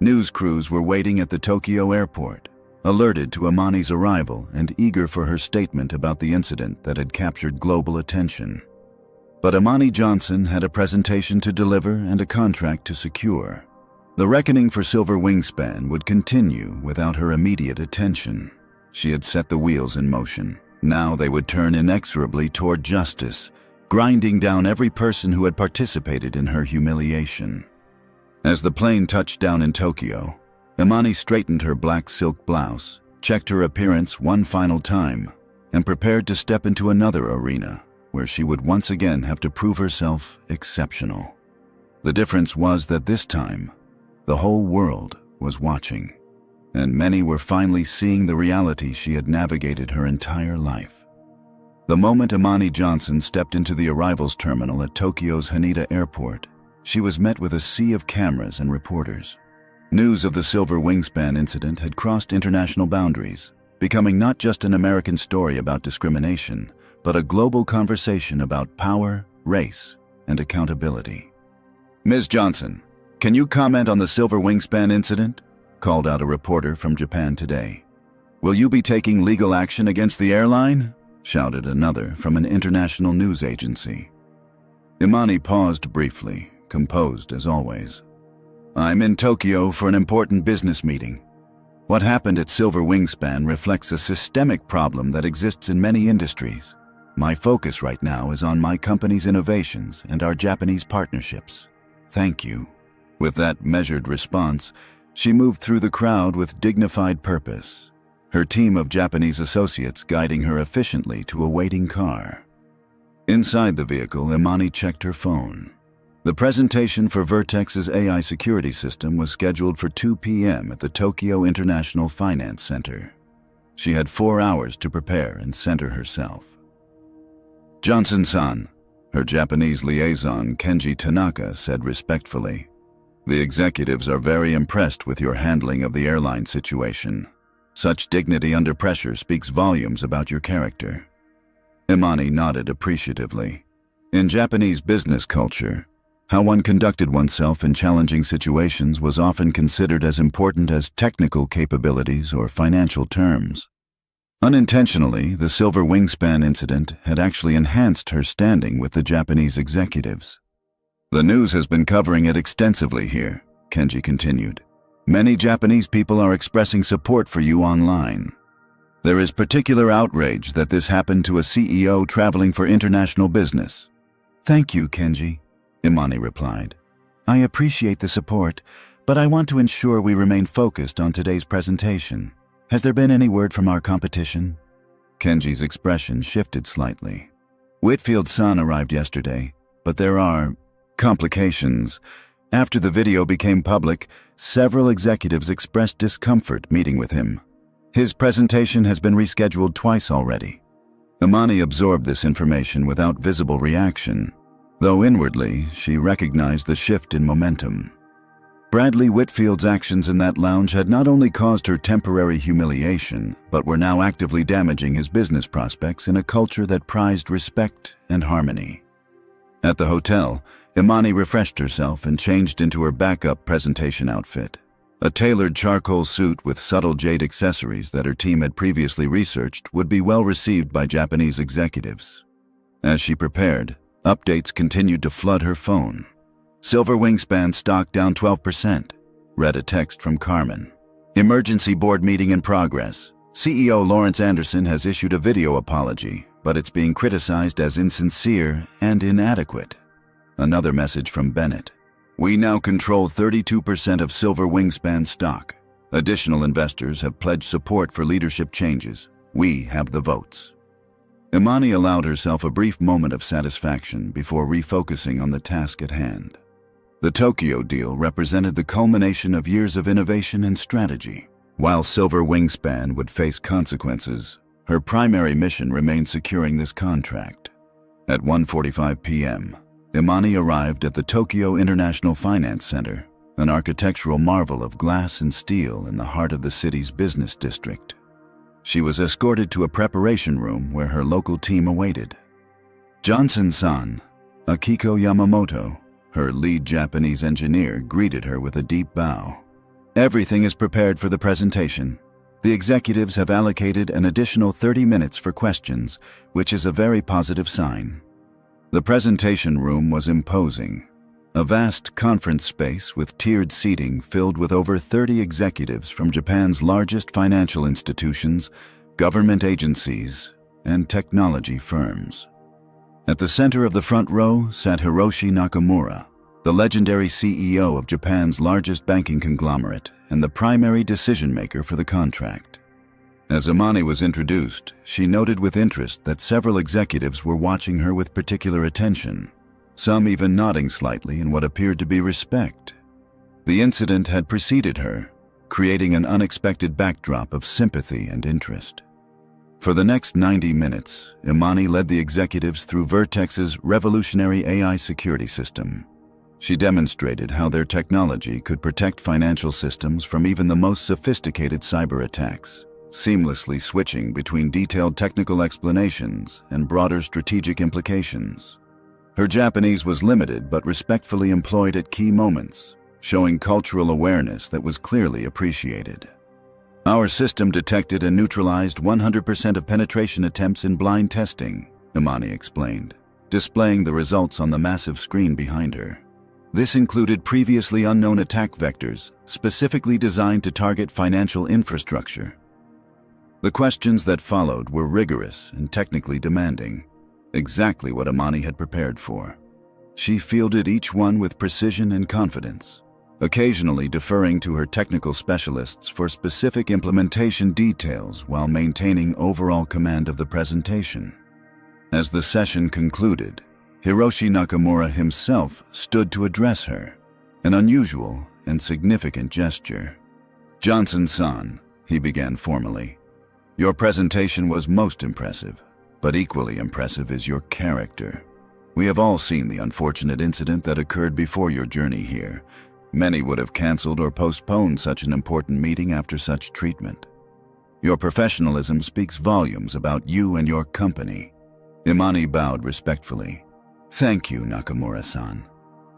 News crews were waiting at the Tokyo airport, alerted to Imani's arrival and eager for her statement about the incident that had captured global attention. But Imani Johnson had a presentation to deliver and a contract to secure. The reckoning for Silver Wingspan would continue without her immediate attention. She had set the wheels in motion. Now they would turn inexorably toward justice, grinding down every person who had participated in her humiliation. As the plane touched down in Tokyo, Imani straightened her black silk blouse, checked her appearance one final time, and prepared to step into another arena where she would once again have to prove herself exceptional. The difference was that this time, the whole world was watching, and many were finally seeing the reality she had navigated her entire life. The moment Imani Johnson stepped into the arrivals terminal at Tokyo's Haneda Airport, she was met with a sea of cameras and reporters. News of the Silver Wingspan incident had crossed international boundaries, becoming not just an American story about discrimination, but a global conversation about power, race, and accountability. "Ms. Johnson, can you comment on the Silver Wingspan incident?" called out a reporter from Japan Today. "Will you be taking legal action against the airline?" shouted another from an international news agency. Imani paused briefly, composed as always. "I'm in Tokyo for an important business meeting. What happened at Silver Wingspan reflects a systemic problem that exists in many industries. My focus right now is on my company's innovations and our Japanese partnerships. Thank you." With that measured response, she moved through the crowd with dignified purpose, her team of Japanese associates guiding her efficiently to a waiting car. Inside the vehicle, Imani checked her phone. The presentation for Vertex's AI security system was scheduled for 2 p.m. at the Tokyo International Finance Center. She had 4 hours to prepare and center herself. "Johnson-san," her Japanese liaison Kenji Tanaka said respectfully, "the executives are very impressed with your handling of the airline situation. Such dignity under pressure speaks volumes about your character." Imani nodded appreciatively. In Japanese business culture, how one conducted oneself in challenging situations was often considered as important as technical capabilities or financial terms. Unintentionally, the silver wingspan incident had actually enhanced her standing with the Japanese executives. "The news has been covering it extensively here," Kenji continued. "Many Japanese people are expressing support for you online. There is particular outrage that this happened to a CEO traveling for international business." "Thank you, Kenji," Imani replied. "I appreciate the support, but I want to ensure we remain focused on today's presentation. Has there been any word from our competition?" Kenji's expression shifted slightly. "Whitfield's son arrived yesterday, but there are complications. After the video became public, several executives expressed discomfort meeting with him. His presentation has been rescheduled twice already." Imani absorbed this information without visible reaction, though inwardly she recognized the shift in momentum. Bradley Whitfield's actions in that lounge had not only caused her temporary humiliation, but were now actively damaging his business prospects in a culture that prized respect and harmony. At the hotel, Imani refreshed herself and changed into her backup presentation outfit, a tailored charcoal suit with subtle jade accessories that her team had previously researched would be well received by Japanese executives. As she prepared, updates continued to flood her phone. "Silver Wingspan stock down 12%, read a text from Carmen. "Emergency board meeting in progress. CEO Lawrence Anderson has issued a video apology, but it's being criticized as insincere and inadequate." Another message from Bennett. "We now control 32% of Silver Wingspan stock. Additional investors have pledged support for leadership changes. We have the votes." Imani allowed herself a brief moment of satisfaction before refocusing on the task at hand. The Tokyo deal represented the culmination of years of innovation and strategy. While Silver Wingspan would face consequences, her primary mission remained securing this contract. At 1:45 p.m., Imani arrived at the Tokyo International Finance Center, an architectural marvel of glass and steel in the heart of the city's business district. She was escorted to a preparation room where her local team awaited. Johnson-san, Akiko Yamamoto, her lead Japanese engineer, greeted her with a deep bow. "Everything is prepared for the presentation. The executives have allocated an additional 30 minutes for questions, which is a very positive sign." The presentation room was imposing, a vast conference space with tiered seating filled with over 30 executives from Japan's largest financial institutions, government agencies, and technology firms. At the center of the front row sat Hiroshi Nakamura, the legendary CEO of Japan's largest banking conglomerate and the primary decision-maker for the contract. As Imani was introduced, she noted with interest that several executives were watching her with particular attention, some even nodding slightly in what appeared to be respect. The incident had preceded her, creating an unexpected backdrop of sympathy and interest. For the next 90 minutes, Imani led the executives through Vertex's revolutionary AI security system. She demonstrated how their technology could protect financial systems from even the most sophisticated cyber attacks, seamlessly switching between detailed technical explanations and broader strategic implications. Her Japanese was limited but respectfully employed at key moments, showing cultural awareness that was clearly appreciated. "Our system detected and neutralized 100% of penetration attempts in blind testing," Imani explained, displaying the results on the massive screen behind her. This included previously unknown attack vectors, specifically designed to target financial infrastructure. The questions that followed were rigorous and technically demanding, exactly what Imani had prepared for. She fielded each one with precision and confidence, occasionally deferring to her technical specialists for specific implementation details while maintaining overall command of the presentation. As the session concluded, Hiroshi Nakamura himself stood to address her, an unusual and significant gesture. "Johnson-san," he began formally, "your presentation was most impressive, but equally impressive is your character. We have all seen the unfortunate incident that occurred before your journey here. Many would have canceled or postponed such an important meeting after such treatment. Your professionalism speaks volumes about you and your company." Imani bowed respectfully. "Thank you, Nakamura-san.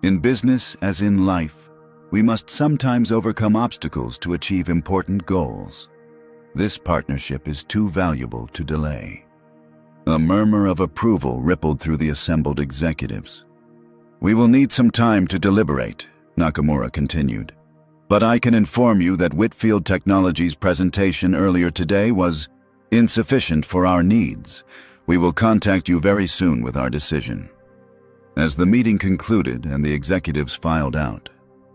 In business as in life, we must sometimes overcome obstacles to achieve important goals." This partnership is too valuable to delay." A murmur of approval rippled through the assembled executives. "We will need some time to deliberate," Nakamura continued. "But I can inform you that Whitfield Technologies' presentation earlier today was insufficient for our needs. We will contact you very soon with our decision." As the meeting concluded and the executives filed out,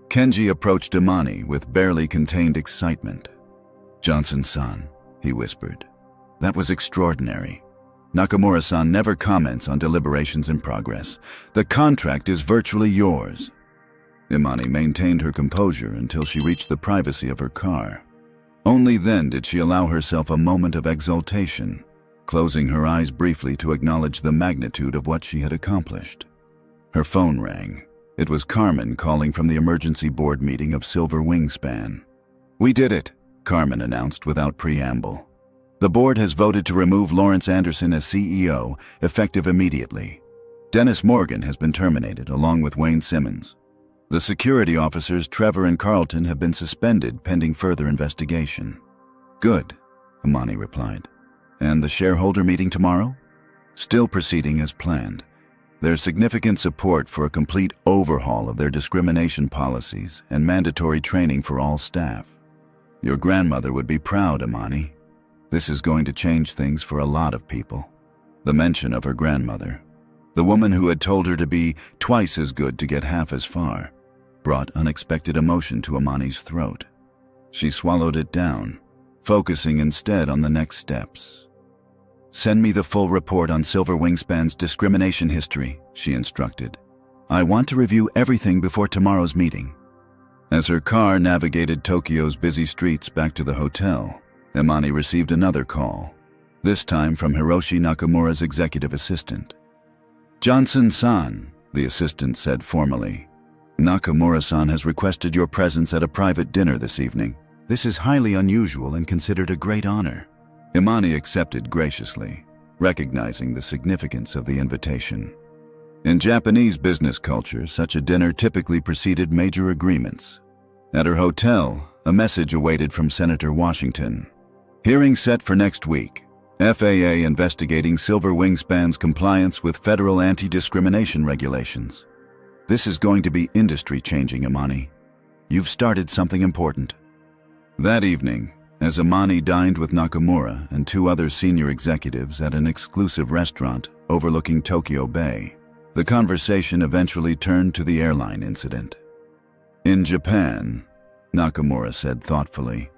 Kenji approached Imani with barely contained excitement. "Johnson-san," he whispered, "that was extraordinary. Nakamura-san never comments on deliberations in progress. The contract is virtually yours." Imani maintained her composure until she reached the privacy of her car. Only then did she allow herself a moment of exultation, closing her eyes briefly to acknowledge the magnitude of what she had accomplished. Her phone rang. It was Carmen calling from the emergency board meeting of Silver Wingspan. "We did it," Carmen announced without preamble. "The board has voted to remove Lawrence Anderson as CEO, effective immediately. Dennis Morgan has been terminated, along with Wayne Simmons. The security officers Trevor and Carlton have been suspended pending further investigation." "Good," Imani replied. "And the shareholder meeting tomorrow?" "Still proceeding as planned. There's significant support for a complete overhaul of their discrimination policies and mandatory training for all staff. Your grandmother would be proud, Imani. This is going to change things for a lot of people." The mention of her grandmother, the woman who had told her to be twice as good to get half as far, brought unexpected emotion to Imani's throat. She swallowed it down, focusing instead on the next steps. "Send me the full report on Silver Wingspan's discrimination history," she instructed. "I want to review everything before tomorrow's meeting." As her car navigated Tokyo's busy streets back to the hotel, Imani received another call, this time from Hiroshi Nakamura's executive assistant. "Johnson-san," the assistant said formally, "Nakamura-san has requested your presence at a private dinner this evening. This is highly unusual and considered a great honor." Imani accepted graciously, recognizing the significance of the invitation. In Japanese business culture, such a dinner typically preceded major agreements. At her hotel, a message awaited from Senator Washington. "Hearing set for next week. FAA investigating Silver Wingspan's compliance with federal anti-discrimination regulations." "This is going to be industry-changing, Imani. You've started something important." That evening, as Imani dined with Nakamura and two other senior executives at an exclusive restaurant overlooking Tokyo Bay, the conversation eventually turned to the airline incident. "In Japan," Nakamura said thoughtfully,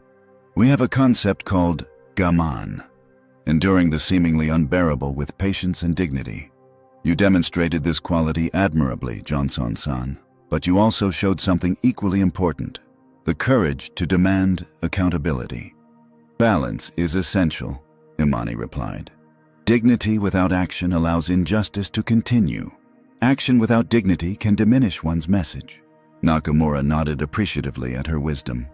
"we have a concept called gaman, enduring the seemingly unbearable with patience and dignity. You demonstrated this quality admirably, Johnson-san, but you also showed something equally important: the courage to demand accountability." "Balance is essential," Imani replied. "Dignity without action allows injustice to continue. Action without dignity can diminish one's message." Nakamura nodded appreciatively at her wisdom.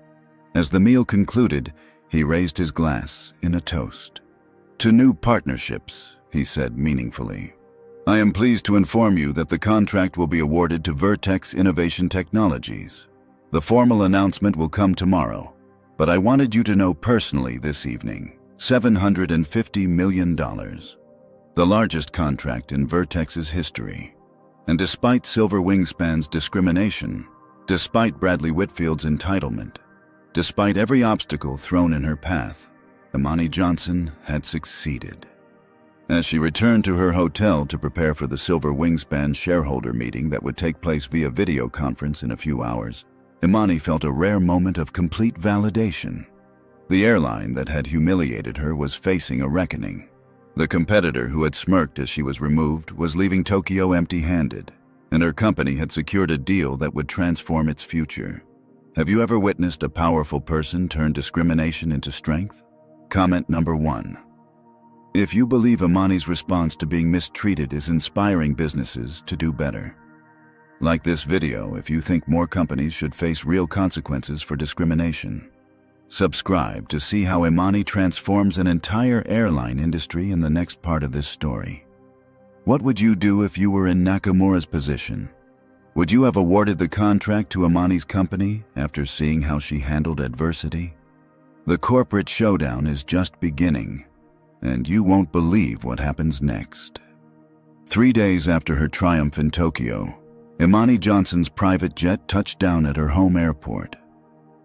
As the meal concluded, he raised his glass in a toast. "To new partnerships," he said meaningfully. "I am pleased to inform you that the contract will be awarded to Vertex Innovation Technologies. The formal announcement will come tomorrow, but I wanted you to know personally this evening, $750 million. The largest contract in Vertex's history. And despite Silver Wingspan's discrimination, despite Bradley Whitfield's entitlement, despite every obstacle thrown in her path, Imani Johnson had succeeded." As she returned to her hotel to prepare for the Silver Wingspan shareholder meeting that would take place via video conference in a few hours, Imani felt a rare moment of complete validation. The airline that had humiliated her was facing a reckoning. The competitor who had smirked as she was removed was leaving Tokyo empty-handed, and her company had secured a deal that would transform its future. Have you ever witnessed a powerful person turn discrimination into strength? Comment number 1. If you believe Imani's response to being mistreated is inspiring businesses to do better. Like this video if you think more companies should face real consequences for discrimination. Subscribe to see how Imani transforms an entire airline industry in the next part of this story. What would you do if you were in Nakamura's position? Would you have awarded the contract to Imani's company after seeing how she handled adversity? The corporate showdown is just beginning, and you won't believe what happens next. 3 days after her triumph in Tokyo, Imani Johnson's private jet touched down at her home airport.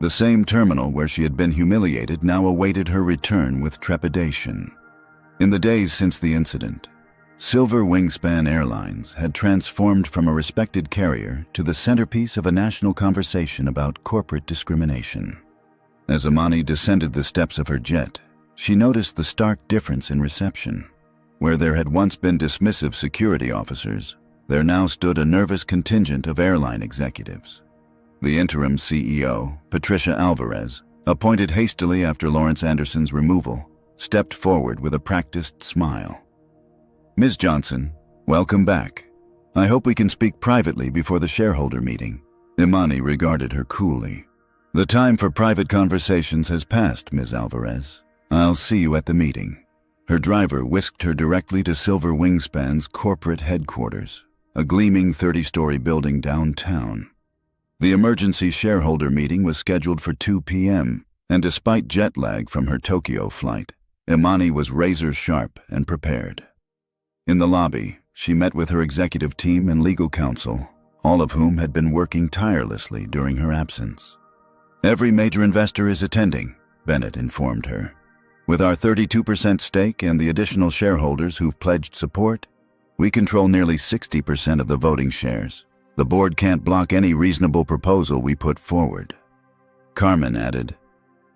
The same terminal where she had been humiliated now awaited her return with trepidation. In the days since the incident, Silver Wingspan Airlines had transformed from a respected carrier to the centerpiece of a national conversation about corporate discrimination. As Imani descended the steps of her jet, she noticed the stark difference in reception. Where there had once been dismissive security officers, there now stood a nervous contingent of airline executives. The interim CEO, Patricia Alvarez, appointed hastily after Lawrence Anderson's removal, stepped forward with a practiced smile. "Ms. Johnson, welcome back. I hope we can speak privately before the shareholder meeting." Imani regarded her coolly. "The time for private conversations has passed, Ms. Alvarez. I'll see you at the meeting." Her driver whisked her directly to Silver Wingspan's corporate headquarters, a gleaming 30-story building downtown. The emergency shareholder meeting was scheduled for 2 p.m., and despite jet lag from her Tokyo flight, Imani was razor-sharp and prepared. In the lobby, she met with her executive team and legal counsel, all of whom had been working tirelessly during her absence. "Every major investor is attending," Bennett informed her. "With our 32% stake and the additional shareholders who've pledged support, we control nearly 60% of the voting shares. The board can't block any reasonable proposal we put forward." Carmen added,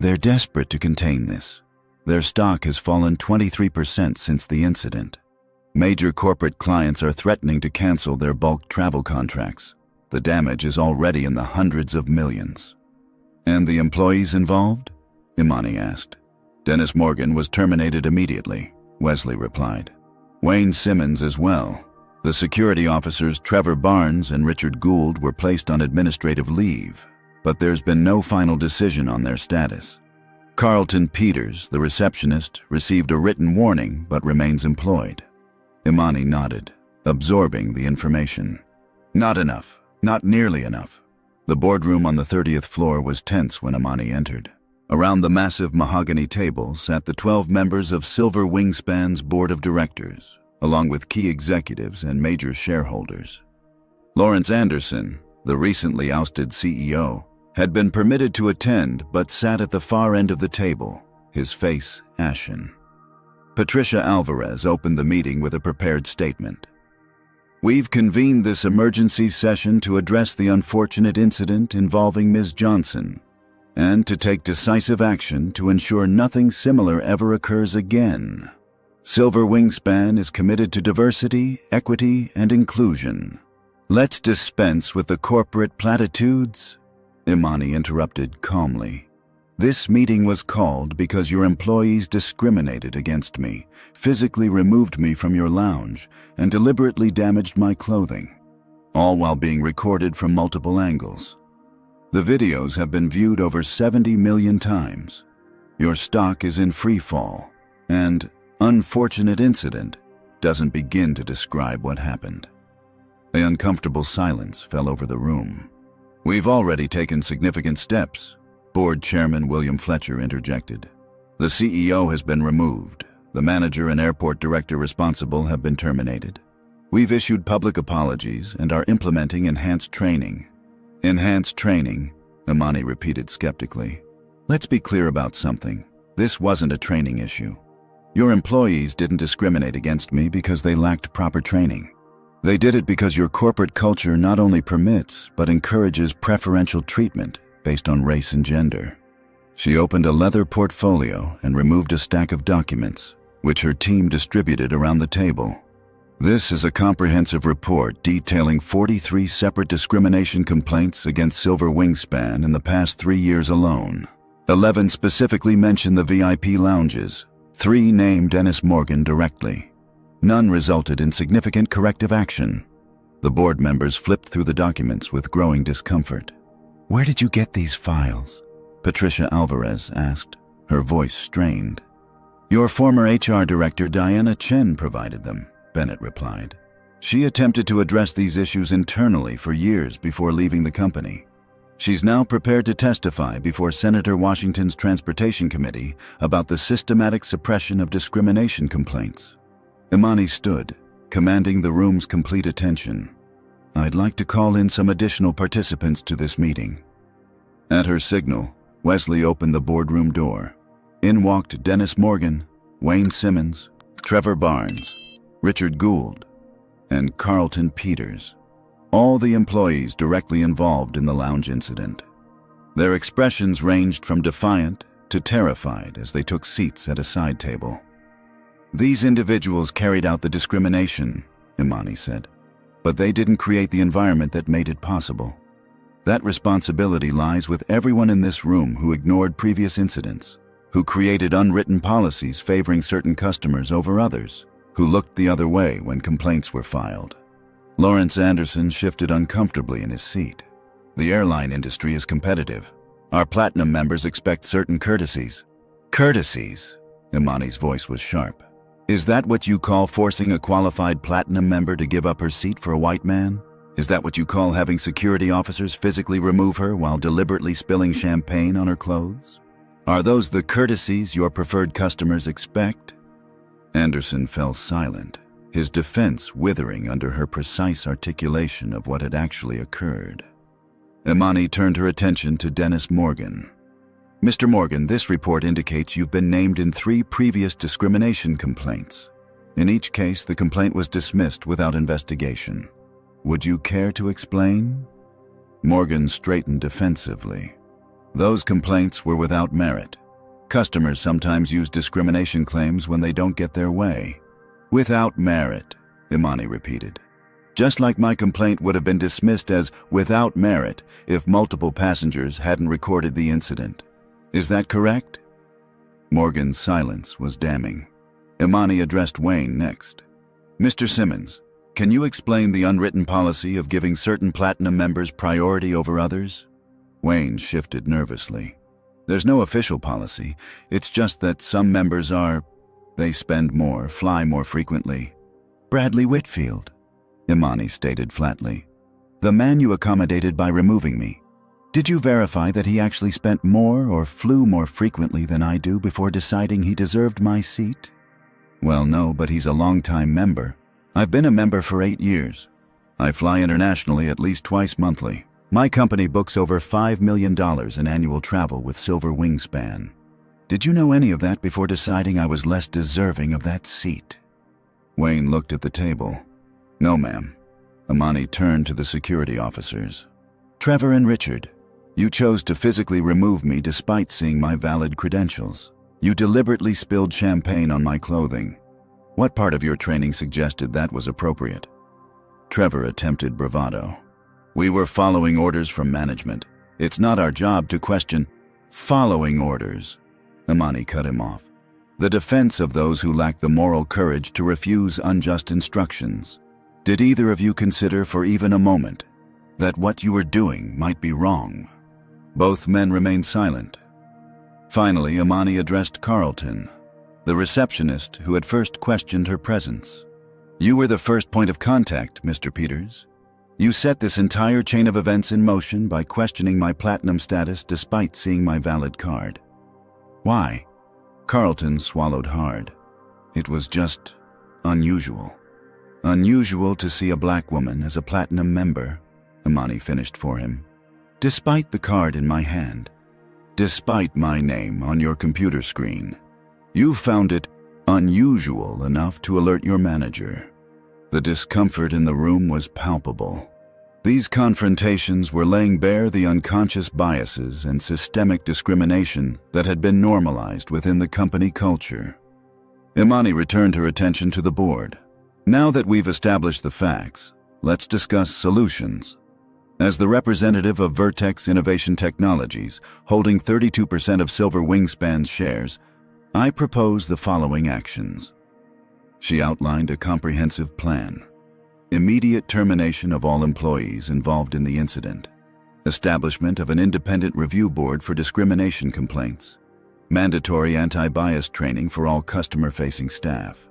"They're desperate to contain this. Their stock has fallen 23% since the incident. Major corporate clients are threatening to cancel their bulk travel contracts. The damage is already in the hundreds of millions." "And the employees involved?" Imani asked. "Dennis Morgan was terminated immediately," Wesley replied. "Wayne Simmons as well. The security officers Trevor Barnes and Richard Gould were placed on administrative leave, but there's been no final decision on their status. Carlton Peters, the receptionist, received a written warning but remains employed." Imani nodded, absorbing the information. "Not enough. Not nearly enough." The boardroom on the 30th floor was tense when Imani entered. Around the massive mahogany table sat the 12 members of Silver Wingspan's board of directors, along with key executives and major shareholders. Lawrence Anderson, the recently ousted CEO, had been permitted to attend but sat at the far end of the table, his face ashen. Patricia Alvarez opened the meeting with a prepared statement. "We've convened this emergency session to address the unfortunate incident involving Ms. Johnson, and to take decisive action to ensure nothing similar ever occurs again. Silver Wingspan is committed to diversity, equity, and inclusion. Let's dispense with the corporate platitudes," Imani interrupted calmly. "This meeting was called because your employees discriminated against me, physically removed me from your lounge, and deliberately damaged my clothing, all while being recorded from multiple angles. The videos have been viewed over 70 million times. Your stock is in free fall, and unfortunate incident doesn't begin to describe what happened." An uncomfortable silence fell over the room. "We've already taken significant steps," Board Chairman William Fletcher interjected. "The CEO has been removed. The manager and airport director responsible have been terminated. We've issued public apologies and are implementing enhanced training." "Enhanced training," Imani repeated skeptically. "Let's be clear about something. This wasn't a training issue. Your employees didn't discriminate against me because they lacked proper training. They did it because your corporate culture not only permits but encourages preferential treatment based on race and gender." She opened a leather portfolio and removed a stack of documents, which her team distributed around the table. "This is a comprehensive report detailing 43 separate discrimination complaints against Silver Wingspan in the past 3 years alone. 11 specifically mention the VIP lounges. 3 named Dennis Morgan directly. None resulted in significant corrective action." The board members flipped through the documents with growing discomfort. "Where did you get these files?" Patricia Alvarez asked, her voice strained. "Your former HR director Diana Chen provided them," Bennett replied. "She attempted to address these issues internally for years before leaving the company. She's now prepared to testify before Senator Washington's Transportation Committee about the systematic suppression of discrimination complaints. Imani stood, commanding the room's complete attention. I'd like to call in some additional participants to this meeting. At her signal, Wesley opened the boardroom door. In walked Dennis Morgan, Wayne Simmons, Trevor Barnes, Richard Gould, and Carlton Peters, all the employees directly involved in the lounge incident. Their expressions ranged from defiant to terrified as they took seats at a side table. These individuals carried out the discrimination, Imani said, but they didn't create the environment that made it possible. That responsibility lies with everyone in this room who ignored previous incidents, who created unwritten policies favoring certain customers over others, who looked the other way when complaints were filed. Lawrence Anderson shifted uncomfortably in his seat. The airline industry is competitive. Our platinum members expect certain courtesies. Courtesies? Imani's voice was sharp. Is that what you call forcing a qualified platinum member to give up her seat for a white man? Is that what you call having security officers physically remove her while deliberately spilling champagne on her clothes? Are those the courtesies your preferred customers expect? Anderson fell silent, his defense withering under her precise articulation of what had actually occurred. Imani turned her attention to Dennis Morgan. Mr. Morgan, this report indicates you've been named in 3 previous discrimination complaints. In each case, the complaint was dismissed without investigation. Would you care to explain? Morgan straightened defensively. Those complaints were without merit. Customers sometimes use discrimination claims when they don't get their way. Without merit, Imani repeated. Just like my complaint would have been dismissed as without merit if multiple passengers hadn't recorded the incident. Is that correct? Morgan's silence was damning. Imani addressed Wayne next. Mr. Simmons, can you explain the unwritten policy of giving certain platinum members priority over others? Wayne shifted nervously. There's no official policy. It's just that some members they spend more, fly more frequently. Bradley Whitfield, Imani stated flatly. The man you accommodated by removing me. Did you verify that he actually spent more or flew more frequently than I do before deciding he deserved my seat? Well, no, but he's a long-time member. I've been a member for 8 years. I fly internationally at least twice monthly. My company books over $5 million in annual travel with Silver Wingspan. Did you know any of that before deciding I was less deserving of that seat? Wayne looked at the table. No, ma'am. Imani turned to the security officers. Trevor and Richard, you chose to physically remove me despite seeing my valid credentials. You deliberately spilled champagne on my clothing. What part of your training suggested that was appropriate? Trevor attempted bravado. We were following orders from management. It's not our job to question following orders. Imani cut him off. The defense of those who lack the moral courage to refuse unjust instructions. Did either of you consider for even a moment that what you were doing might be wrong? Both men remained silent. Finally, Imani addressed Carlton, the receptionist who had first questioned her presence. You were the first point of contact, Mr. Peters. You set this entire chain of events in motion by questioning my platinum status despite seeing my valid card. Why? Carlton swallowed hard. It was just unusual. Unusual to see a black woman as a platinum member, Imani finished for him. Despite the card in my hand, despite my name on your computer screen, you found it unusual enough to alert your manager. The discomfort in the room was palpable. These confrontations were laying bare the unconscious biases and systemic discrimination that had been normalized within the company culture. Imani returned her attention to the board. Now that we've established the facts, let's discuss solutions. As the representative of Vertex Innovation Technologies, holding 32% of Silver Wingspan's shares, I propose the following actions. She outlined a comprehensive plan. Immediate termination of all employees involved in the incident. Establishment of an independent review board for discrimination complaints. Mandatory anti-bias training for all customer-facing staff.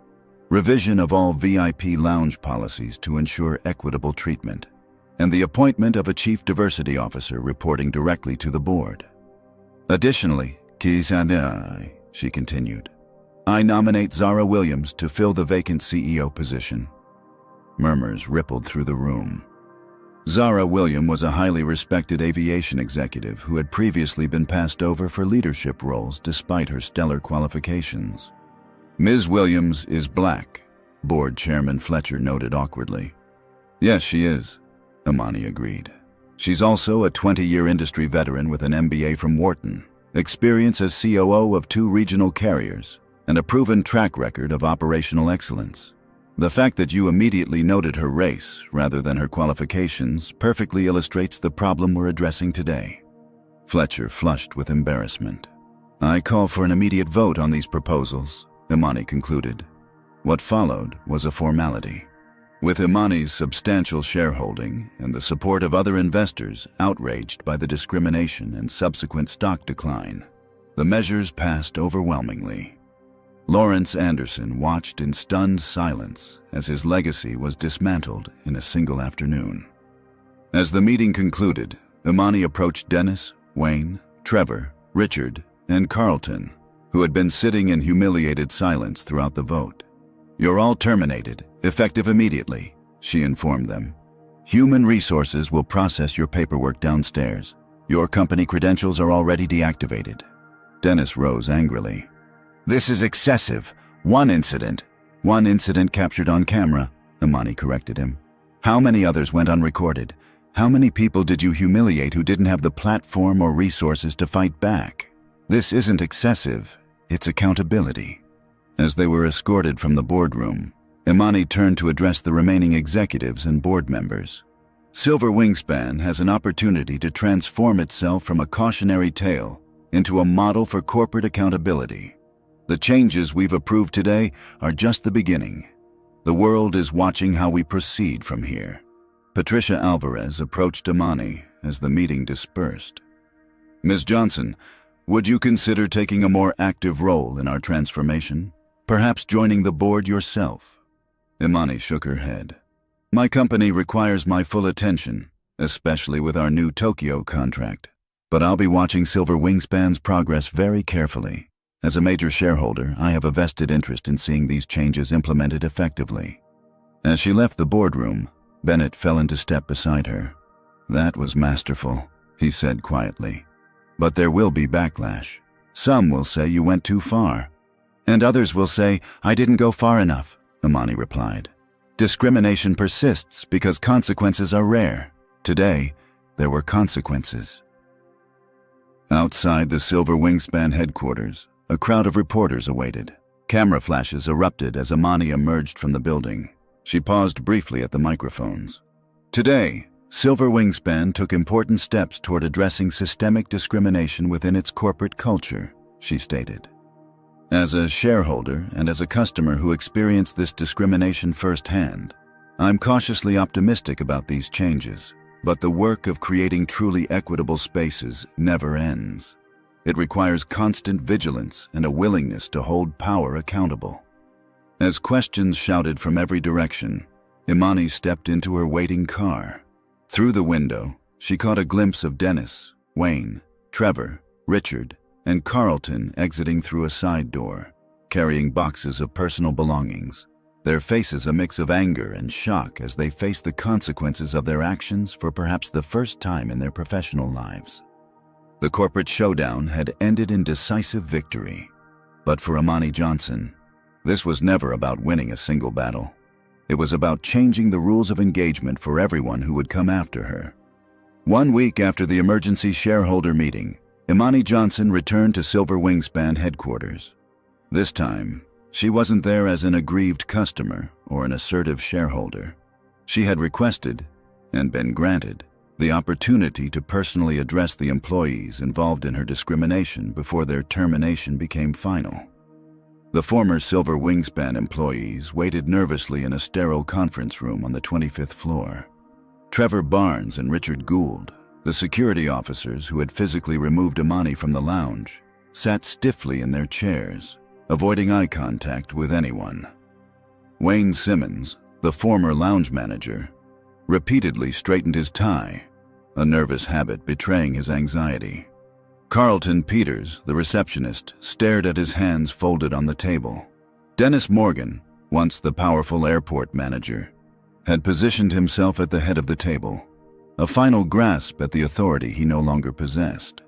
Revision of all VIP lounge policies to ensure equitable treatment. and the appointment of a chief diversity officer reporting directly to the board. Additionally, she continued, I nominate Zara Williams to fill the vacant CEO position. Murmurs rippled through the room. Zara Williams was a highly respected aviation executive who had previously been passed over for leadership roles despite her stellar qualifications. Ms. Williams is black, board chairman Fletcher noted awkwardly. Yes, she is, Imani agreed. She's also a 20-year industry veteran with an MBA from Wharton, experience as COO of 2 regional carriers, and a proven track record of operational excellence. The fact that you immediately noted her race rather than her qualifications perfectly illustrates the problem we're addressing today. Fletcher flushed with embarrassment. I call for an immediate vote on these proposals, Imani concluded. What followed was a formality. With Imani's substantial shareholding and the support of other investors outraged by the discrimination and subsequent stock decline, the measures passed overwhelmingly. Lawrence Anderson watched in stunned silence as his legacy was dismantled in a single afternoon. As the meeting concluded, Imani approached Dennis, Wayne, Trevor, Richard, and Carlton, who had been sitting in humiliated silence throughout the vote. You're all terminated, effective immediately, she informed them. Human Resources will process your paperwork downstairs. Your company credentials are already deactivated. Dennis rose angrily. This is excessive. One incident captured on camera, Imani corrected him. How many others went unrecorded? How many people did you humiliate who didn't have the platform or resources to fight back? This isn't excessive, it's accountability. As they were escorted from the boardroom, Imani turned to address the remaining executives and board members. Silver Wingspan has an opportunity to transform itself from a cautionary tale into a model for corporate accountability. The changes we've approved today are just the beginning. The world is watching how we proceed from here. Patricia Alvarez approached Imani as the meeting dispersed. Ms. Johnson, would you consider taking a more active role in our transformation? Perhaps joining the board yourself? Imani shook her head. My company requires my full attention, especially with our new Tokyo contract. But I'll be watching Silver Wingspan's progress very carefully. As a major shareholder, I have a vested interest in seeing these changes implemented effectively. As she left the boardroom, Bennett fell into step beside her. That was masterful, he said quietly. But there will be backlash. Some will say you went too far. And others will say, I didn't go far enough, Imani replied. Discrimination persists because consequences are rare. Today, there were consequences. Outside the Silver Wingspan headquarters, a crowd of reporters awaited. Camera flashes erupted as Imani emerged from the building. She paused briefly at the microphones. Today, Silver Wingspan took important steps toward addressing systemic discrimination within its corporate culture, she stated. As a shareholder and as a customer who experienced this discrimination firsthand, I'm cautiously optimistic about these changes, but the work of creating truly equitable spaces never ends. It requires constant vigilance and a willingness to hold power accountable. As questions shouted from every direction, Imani stepped into her waiting car. Through the window, she caught a glimpse of Dennis, Wayne, Trevor, Richard, and Carlton exiting through a side door, carrying boxes of personal belongings, their faces a mix of anger and shock as they faced the consequences of their actions for perhaps the first time in their professional lives. The corporate showdown had ended in decisive victory. But for Imani Johnson, this was never about winning a single battle. It was about changing the rules of engagement for everyone who would come after her. 1 week after the emergency shareholder meeting, Imani Johnson returned to Silver Wingspan headquarters. This time, she wasn't there as an aggrieved customer or an assertive shareholder. She had requested, and been granted, the opportunity to personally address the employees involved in her discrimination before their termination became final. The former Silver Wingspan employees waited nervously in a sterile conference room on the 25th floor. Trevor Barnes and Richard Gould, the security officers who had physically removed Imani from the lounge, sat stiffly in their chairs, avoiding eye contact with anyone. Wayne Simmons, the former lounge manager, repeatedly straightened his tie, a nervous habit betraying his anxiety. Carlton Peters, the receptionist, stared at his hands folded on the table. Dennis Morgan, once the powerful airport manager, had positioned himself at the head of the table, a final grasp at the authority he no longer possessed.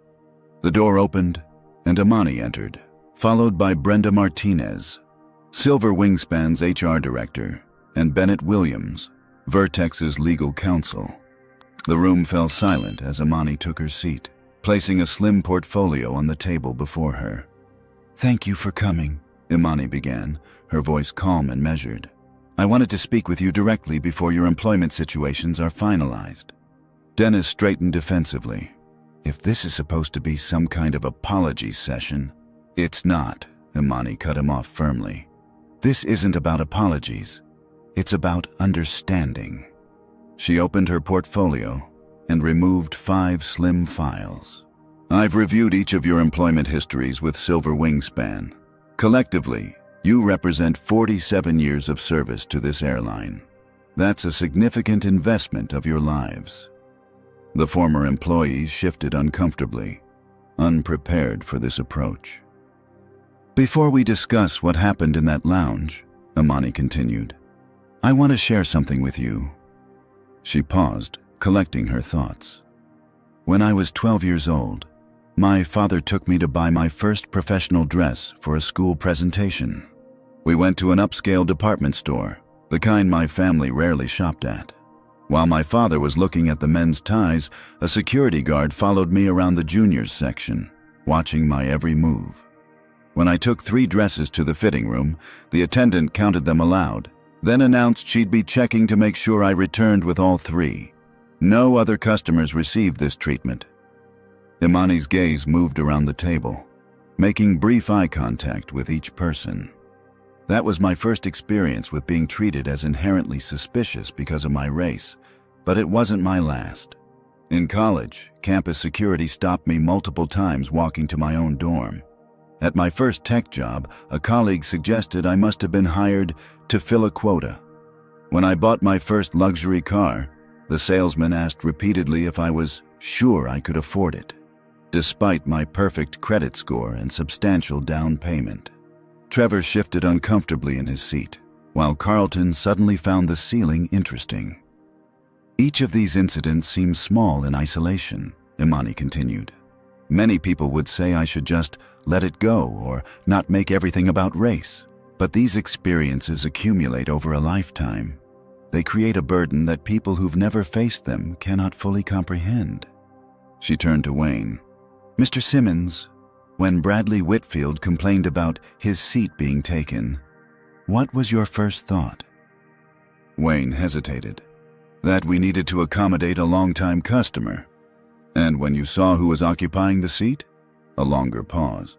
The door opened, and Imani entered, followed by Brenda Martinez, Silver Wingspan's HR director, and Bennett Williams, Vertex's legal counsel. The room fell silent as Imani took her seat, placing a slim portfolio on the table before her. "Thank you for coming," Imani began, her voice calm and measured. "I wanted to speak with you directly before your employment situations are finalized." Dennis straightened defensively. "If this is supposed to be some kind of apology session..." "It's not," Imani cut him off firmly. "This isn't about apologies. It's about understanding." She opened her portfolio and removed 5 slim files. "I've reviewed each of your employment histories with Silver Wingspan. Collectively, you represent 47 years of service to this airline. That's a significant investment of your lives." The former employees shifted uncomfortably, unprepared for this approach. "Before we discuss what happened in that lounge," Imani continued, "I want to share something with you." She paused, collecting her thoughts. "When I was 12 years old, my father took me to buy my first professional dress for a school presentation. We went to an upscale department store, the kind my family rarely shopped at. While my father was looking at the men's ties, a security guard followed me around the juniors section, watching my every move. When I took 3 dresses to the fitting room, the attendant counted them aloud, then announced she'd be checking to make sure I returned with all 3. No other customers received this treatment." Imani's gaze moved around the table, making brief eye contact with each person. "That was my first experience with being treated as inherently suspicious because of my race, but it wasn't my last. In college, campus security stopped me multiple times walking to my own dorm. At my first tech job, a colleague suggested I must have been hired to fill a quota. When I bought my first luxury car, the salesman asked repeatedly if I was sure I could afford it, despite my perfect credit score and substantial down payment." Trevor shifted uncomfortably in his seat, while Carlton suddenly found the ceiling interesting. "Each of these incidents seems small in isolation," Imani continued. "Many people would say I should just let it go or not make everything about race. But these experiences accumulate over a lifetime. They create a burden that people who've never faced them cannot fully comprehend." She turned to Wayne. "Mr. Simmons, when Bradley Whitfield complained about his seat being taken, what was your first thought?" Wayne hesitated. "That we needed to accommodate a long-time customer. And when you saw who was occupying the seat?" A longer pause.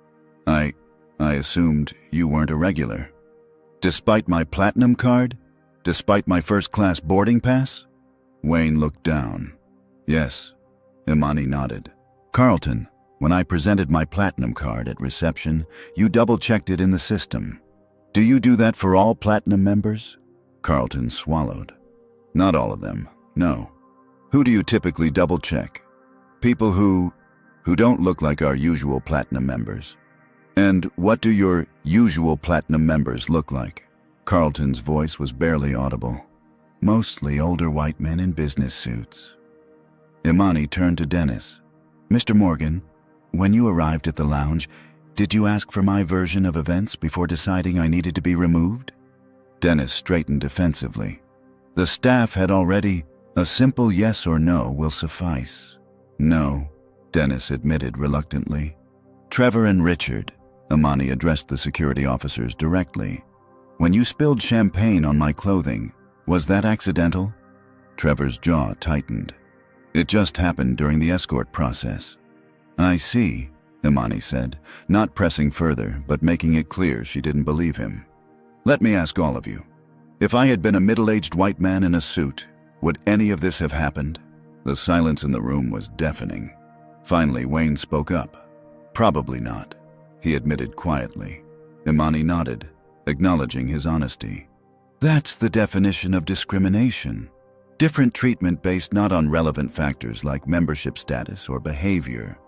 I assumed you weren't a regular. Despite my platinum card? Despite my first-class boarding pass?" Wayne looked down. "Yes." Imani nodded. "Carlton, when I presented my platinum card at reception, you double-checked it in the system. Do you do that for all platinum members?" Carlton swallowed. "Not all of them, no. Who do you typically double-check? People who don't look like our usual platinum members." "And what do your usual platinum members look like?" Carlton's voice was barely audible. "Mostly older white men in business suits." Imani turned to Dennis. "Mr. Morgan, when you arrived at the lounge, did you ask for my version of events before deciding I needed to be removed?" Dennis straightened defensively. "The staff had already... A simple yes or no will suffice." "No," Dennis admitted reluctantly. "Trevor and Richard," Imani addressed the security officers directly. "When you spilled champagne on my clothing, was that accidental?" Trevor's jaw tightened. "It just happened during the escort process." "I see," Imani said, not pressing further, but making it clear she didn't believe him. "Let me ask all of you. If I had been a middle-aged white man in a suit, would any of this have happened?" The silence in the room was deafening. Finally, Wayne spoke up. "Probably not," he admitted quietly. Imani nodded, acknowledging his honesty. "That's the definition of discrimination. Different treatment based not on relevant factors like membership status or behavior,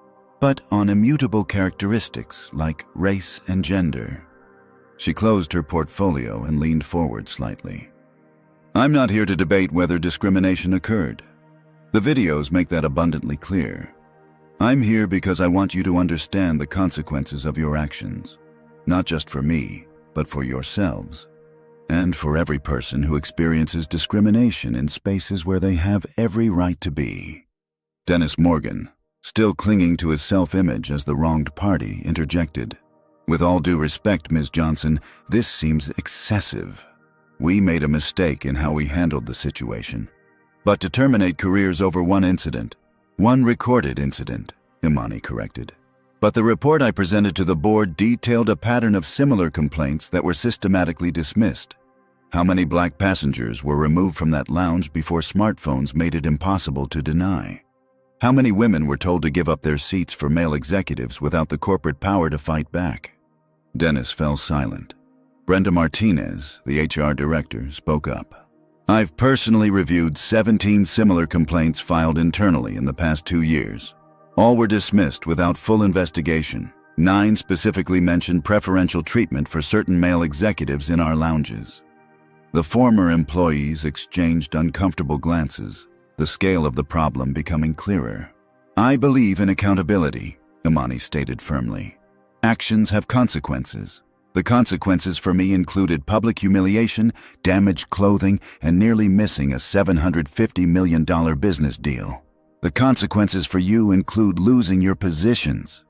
but on immutable characteristics like race and gender. She closed her portfolio and leaned forward slightly. I'm not here to debate whether discrimination occurred. The videos make that abundantly clear. I'm here because I want you to understand the consequences of your actions, not just for me, but for yourselves, and for every person who experiences discrimination in spaces where they have every right to be. Dennis Morgan, still clinging to his self-image as the wronged party, interjected. With all due respect, Ms. Johnson, this seems excessive. We made a mistake in how we handled the situation. But to terminate careers over one incident, one recorded incident, Imani corrected. But the report I presented to the board detailed a pattern of similar complaints that were systematically dismissed. How many black passengers were removed from that lounge before smartphones made it impossible to deny? How many women were told to give up their seats for male executives without the corporate power to fight back? Dennis fell silent. Brenda Martinez, the HR director, spoke up. I've personally reviewed 17 similar complaints filed internally in the past 2 years. All were dismissed without full investigation. 9 specifically mentioned preferential treatment for certain male executives in our lounges. The former employees exchanged uncomfortable glances, the scale of the problem becoming clearer. I believe in accountability, Imani stated firmly. Actions have consequences. The consequences for me included public humiliation, damaged clothing, and nearly missing a $750 million business deal. The consequences for you include losing your positions.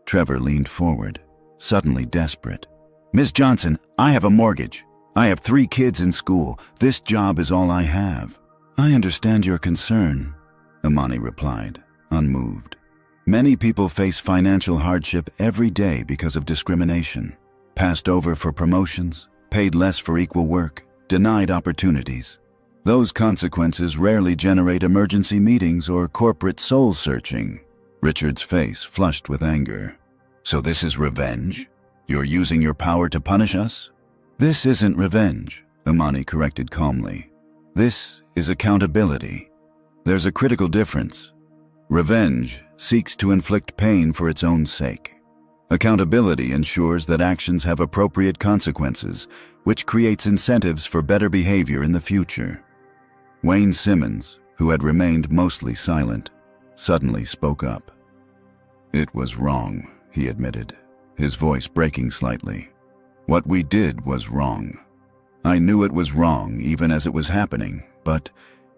Trevor leaned forward, suddenly desperate. Ms. Johnson, I have a mortgage. I have 3 kids in school. This job is all I have. I understand your concern, Imani replied, unmoved. Many people face financial hardship every day because of discrimination. Passed over for promotions, paid less for equal work, denied opportunities. Those consequences rarely generate emergency meetings or corporate soul-searching. Richard's face flushed with anger. So this is revenge? You're using your power to punish us? This isn't revenge, Imani corrected calmly. This is accountability. There's a critical difference. Revenge seeks to inflict pain for its own sake. Accountability ensures that actions have appropriate consequences, which creates incentives for better behavior in the future. Wayne Simmons, who had remained mostly silent, suddenly spoke up. It was wrong, he admitted, his voice breaking slightly. What we did was wrong. I knew it was wrong even as it was happening, but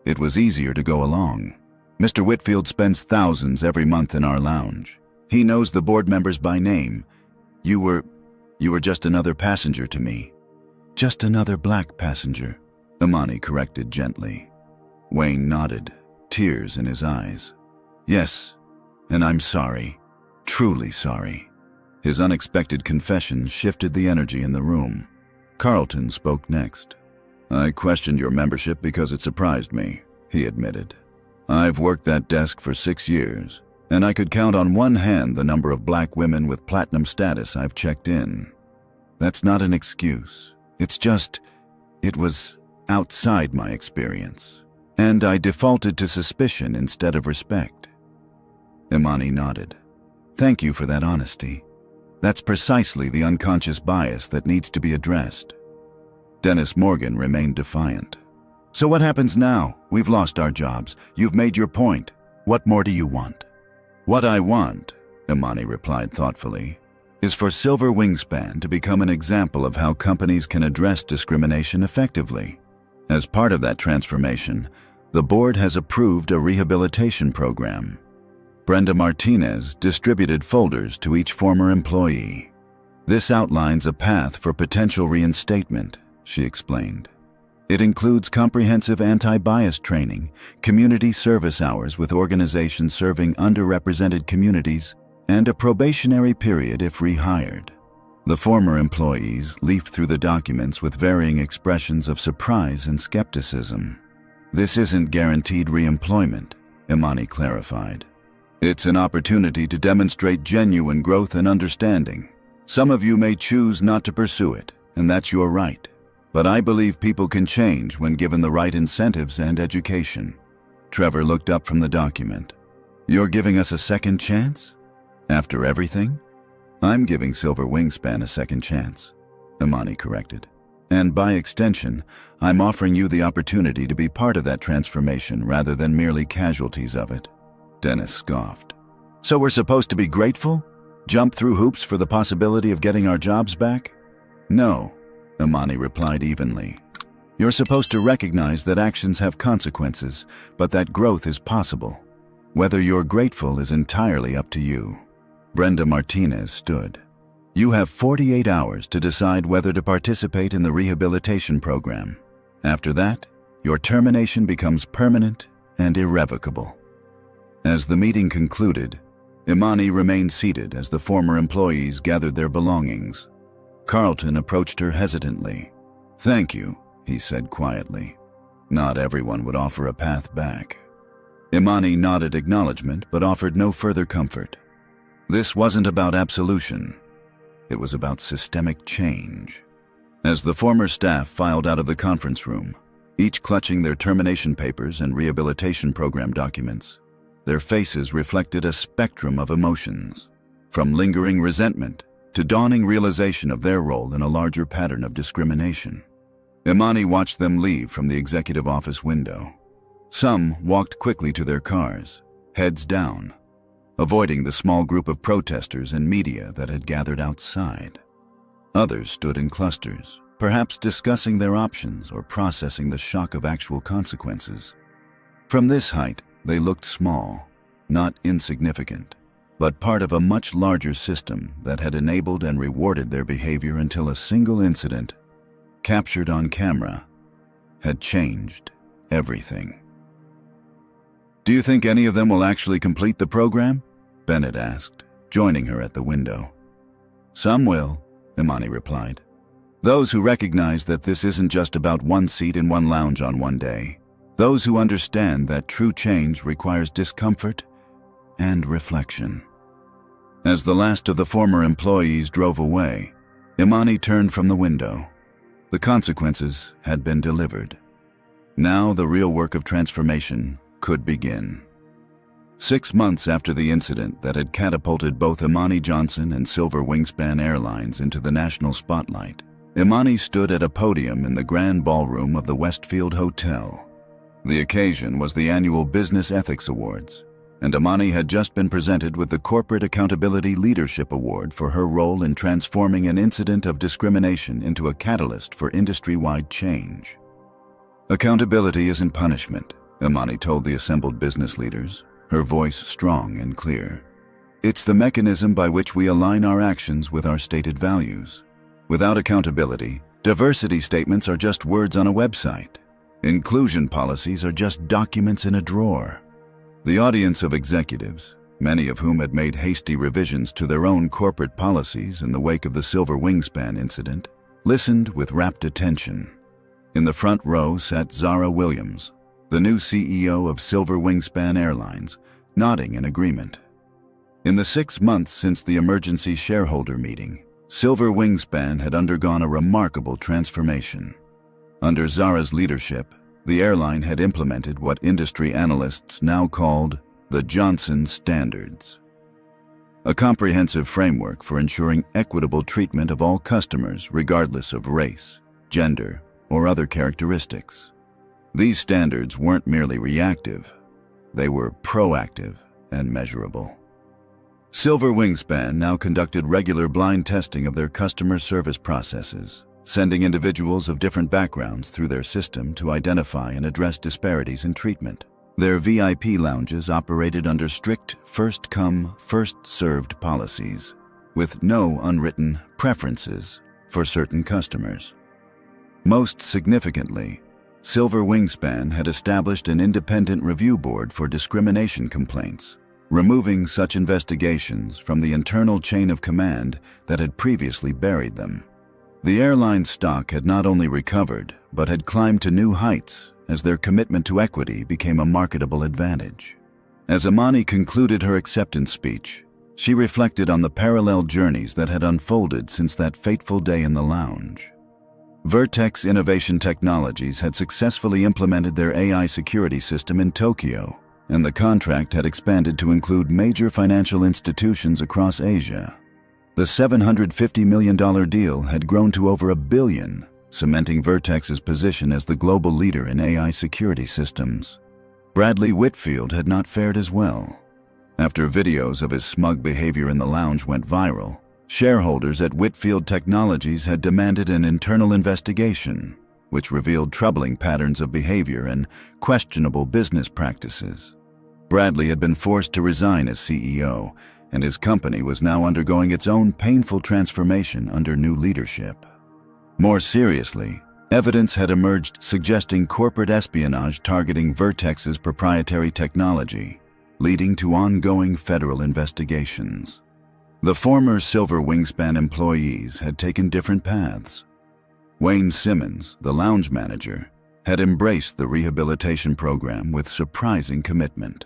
it was easier to go along. Mr. Whitfield spends thousands every month in our lounge. He knows the board members by name. You were just another passenger to me. Just another black passenger, Imani corrected gently. Wayne nodded, tears in his eyes. Yes, and I'm sorry, truly sorry. His unexpected confession shifted the energy in the room. Carlton spoke next. I questioned your membership because it surprised me, he admitted. I've worked that desk for 6 years. And I could count on one hand the number of black women with platinum status I've checked in. That's not an excuse. It's just, it was outside my experience. And I defaulted to suspicion instead of respect. Imani nodded. Thank you for that honesty. That's precisely the unconscious bias that needs to be addressed. Dennis Morgan remained defiant. So what happens now? We've lost our jobs. You've made your point. What more do you want? What I want, Imani replied thoughtfully, is for Silver Wingspan to become an example of how companies can address discrimination effectively. As part of that transformation, the board has approved a rehabilitation program. Brenda Martinez distributed folders to each former employee. This outlines a path for potential reinstatement, she explained. It includes comprehensive anti-bias training, community service hours with organizations serving underrepresented communities, and a probationary period if rehired. The former employees leafed through the documents with varying expressions of surprise and skepticism. This isn't guaranteed reemployment, Imani clarified. It's an opportunity to demonstrate genuine growth and understanding. Some of you may choose not to pursue it, and that's your right. But I believe people can change when given the right incentives and education. Trevor looked up from the document. You're giving us a second chance? After everything? I'm giving Silver Wingspan a second chance, Imani corrected. And by extension, I'm offering you the opportunity to be part of that transformation rather than merely casualties of it. Dennis scoffed. So we're supposed to be grateful? Jump through hoops for the possibility of getting our jobs back? No, Imani replied evenly. You're supposed to recognize that actions have consequences, but that growth is possible. Whether you're grateful is entirely up to you. Brenda Martinez stood. You have 48 hours to decide whether to participate in the rehabilitation program. After that, your termination becomes permanent and irrevocable. As the meeting concluded, Imani remained seated as the former employees gathered their belongings. Carlton approached her hesitantly. Thank you, he said quietly. Not everyone would offer a path back. Imani nodded acknowledgement but offered no further comfort. This wasn't about absolution. It was about systemic change. As the former staff filed out of the conference room, each clutching their termination papers and rehabilitation program documents, their faces reflected a spectrum of emotions, from lingering resentment to dawning realization of their role in a larger pattern of discrimination. Imani watched them leave from the executive office window. Some walked quickly to their cars, heads down, avoiding the small group of protesters and media that had gathered outside. Others stood in clusters, perhaps discussing their options or processing the shock of actual consequences. From this height, they looked small, not insignificant, but part of a much larger system that had enabled and rewarded their behavior until a single incident, captured on camera, had changed everything. Do you think any of them will actually complete the program? Bennett asked, joining her at the window. Some will, Imani replied. Those who recognize that this isn't just about one seat in one lounge on one day. Those who understand that true change requires discomfort and reflection. As the last of the former employees drove away, Imani turned from the window. The consequences had been delivered. Now the real work of transformation could begin. 6 months after the incident that had catapulted both Imani Johnson and Silver Wingspan Airlines into the national spotlight, Imani stood at a podium in the grand ballroom of the Westfield Hotel. The occasion was the annual Business Ethics Awards, and Imani had just been presented with the Corporate Accountability Leadership Award for her role in transforming an incident of discrimination into a catalyst for industry-wide change. Accountability isn't punishment, Imani told the assembled business leaders, her voice strong and clear. It's the mechanism by which we align our actions with our stated values. Without accountability, diversity statements are just words on a website. Inclusion policies are just documents in a drawer. The audience of executives, many of whom had made hasty revisions to their own corporate policies in the wake of the Silver Wingspan incident, listened with rapt attention. In the front row sat Zara Williams, the new CEO of Silver Wingspan Airlines, nodding in agreement. In the 6 months since the emergency shareholder meeting, Silver Wingspan had undergone a remarkable transformation. Under Zara's leadership, the airline had implemented what industry analysts now called the Johnson Standards, a comprehensive framework for ensuring equitable treatment of all customers regardless of race, gender, or other characteristics. These standards weren't merely reactive, they were proactive and measurable. Silver Wingspan now conducted regular blind testing of their customer service processes, sending individuals of different backgrounds through their system to identify and address disparities in treatment. Their VIP lounges operated under strict first-come, first-served policies, with no unwritten preferences for certain customers. Most significantly, Silver Wingspan had established an independent review board for discrimination complaints, removing such investigations from the internal chain of command that had previously buried them. The airline's stock had not only recovered, but had climbed to new heights as their commitment to equity became a marketable advantage. As Imani concluded her acceptance speech, she reflected on the parallel journeys that had unfolded since that fateful day in the lounge. Vertex Innovation Technologies had successfully implemented their AI security system in Tokyo, and the contract had expanded to include major financial institutions across Asia. The $750 million deal had grown to over $1 billion, cementing Vertex's position as the global leader in AI security systems. Bradley Whitfield had not fared as well. After videos of his smug behavior in the lounge went viral, shareholders at Whitfield Technologies had demanded an internal investigation, which revealed troubling patterns of behavior and questionable business practices. Bradley had been forced to resign as CEO, and his company was now undergoing its own painful transformation under new leadership. More seriously, evidence had emerged suggesting corporate espionage targeting Vertex's proprietary technology, leading to ongoing federal investigations. The former Silver Wingspan employees had taken different paths. Wayne Simmons, the lounge manager, had embraced the rehabilitation program with surprising commitment.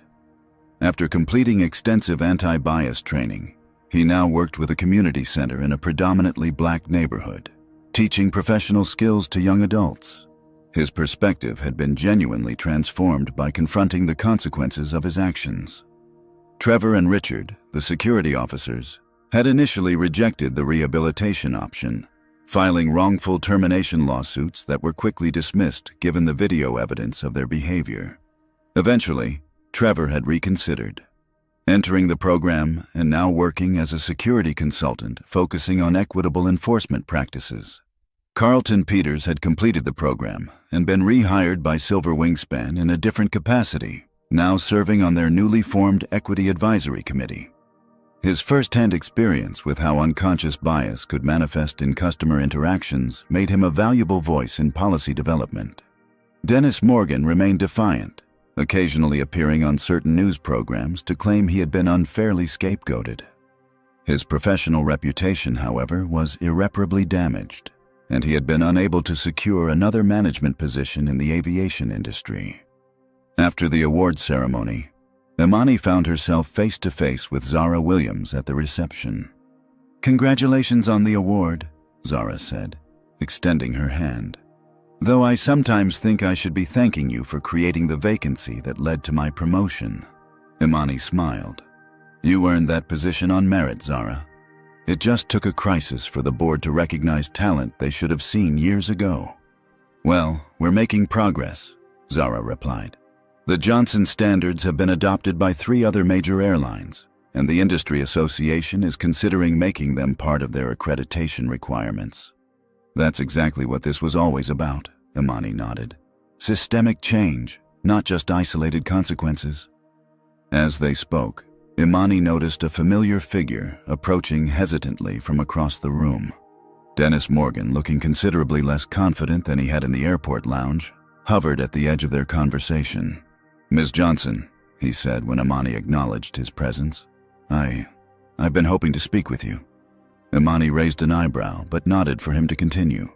After completing extensive anti-bias training, he now worked with a community center in a predominantly black neighborhood, teaching professional skills to young adults. His perspective had been genuinely transformed by confronting the consequences of his actions. Trevor and Richard, the security officers, had initially rejected the rehabilitation option, filing wrongful termination lawsuits that were quickly dismissed given the video evidence of their behavior. Eventually, Trevor had reconsidered, entering the program and now working as a security consultant focusing on equitable enforcement practices. Carlton Peters had completed the program and been rehired by Silver Wingspan in a different capacity, now serving on their newly formed Equity Advisory Committee. His first-hand experience with how unconscious bias could manifest in customer interactions made him a valuable voice in policy development. Dennis Morgan remained defiant, occasionally appearing on certain news programs to claim he had been unfairly scapegoated. His professional reputation, however, was irreparably damaged, and he had been unable to secure another management position in the aviation industry. After the award ceremony, Imani found herself face-to-face with Zara Williams at the reception. "Congratulations on the award," Zara said, extending her hand. "Though I sometimes think I should be thanking you for creating the vacancy that led to my promotion." Imani smiled. "You earned that position on merit, Zara. It just took a crisis for the board to recognize talent they should have seen years ago." "Well, we're making progress," Zara replied. "The Johnson standards have been adopted by 3 other major airlines, and the industry association is considering making them part of their accreditation requirements." "That's exactly what this was always about," Imani nodded. "Systemic change, not just isolated consequences." As they spoke, Imani noticed a familiar figure approaching hesitantly from across the room. Dennis Morgan, looking considerably less confident than he had in the airport lounge, hovered at the edge of their conversation. "Ms. Johnson," he said when Imani acknowledged his presence, I've been hoping to speak with you." Imani raised an eyebrow, but nodded for him to continue.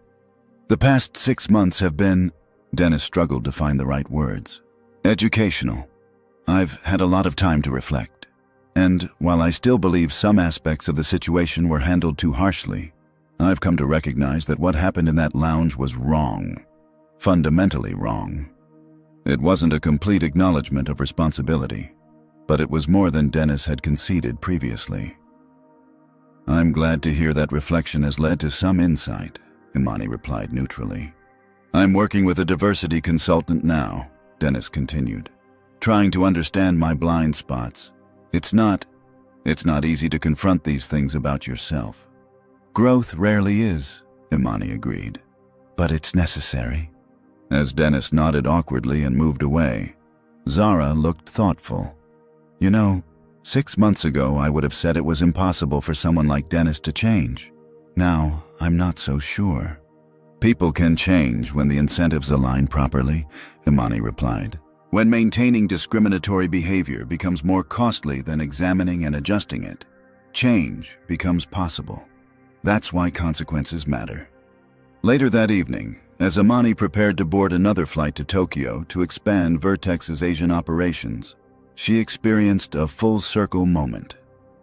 "The past 6 months have been," Dennis struggled to find the right words, "educational. I've had a lot of time to reflect. And while I still believe some aspects of the situation were handled too harshly, I've come to recognize that what happened in that lounge was wrong. Fundamentally wrong." It wasn't a complete acknowledgement of responsibility, but it was more than Dennis had conceded previously. "I'm glad to hear that reflection has led to some insight," Imani replied neutrally. "I'm working with a diversity consultant now," Dennis continued, "trying to understand my blind spots. It's not easy to confront these things about yourself." "Growth rarely is," Imani agreed, "but it's necessary." As Dennis nodded awkwardly and moved away, Zara looked thoughtful. "You know, 6 months ago I would have said it was impossible for someone like Dennis to change. Now, I'm not so sure." "People can change when the incentives align properly," Imani replied. "When maintaining discriminatory behavior becomes more costly than examining and adjusting it, change becomes possible. That's why consequences matter." Later that evening, as Imani prepared to board another flight to Tokyo to expand Vertex's Asian operations, she experienced a full-circle moment.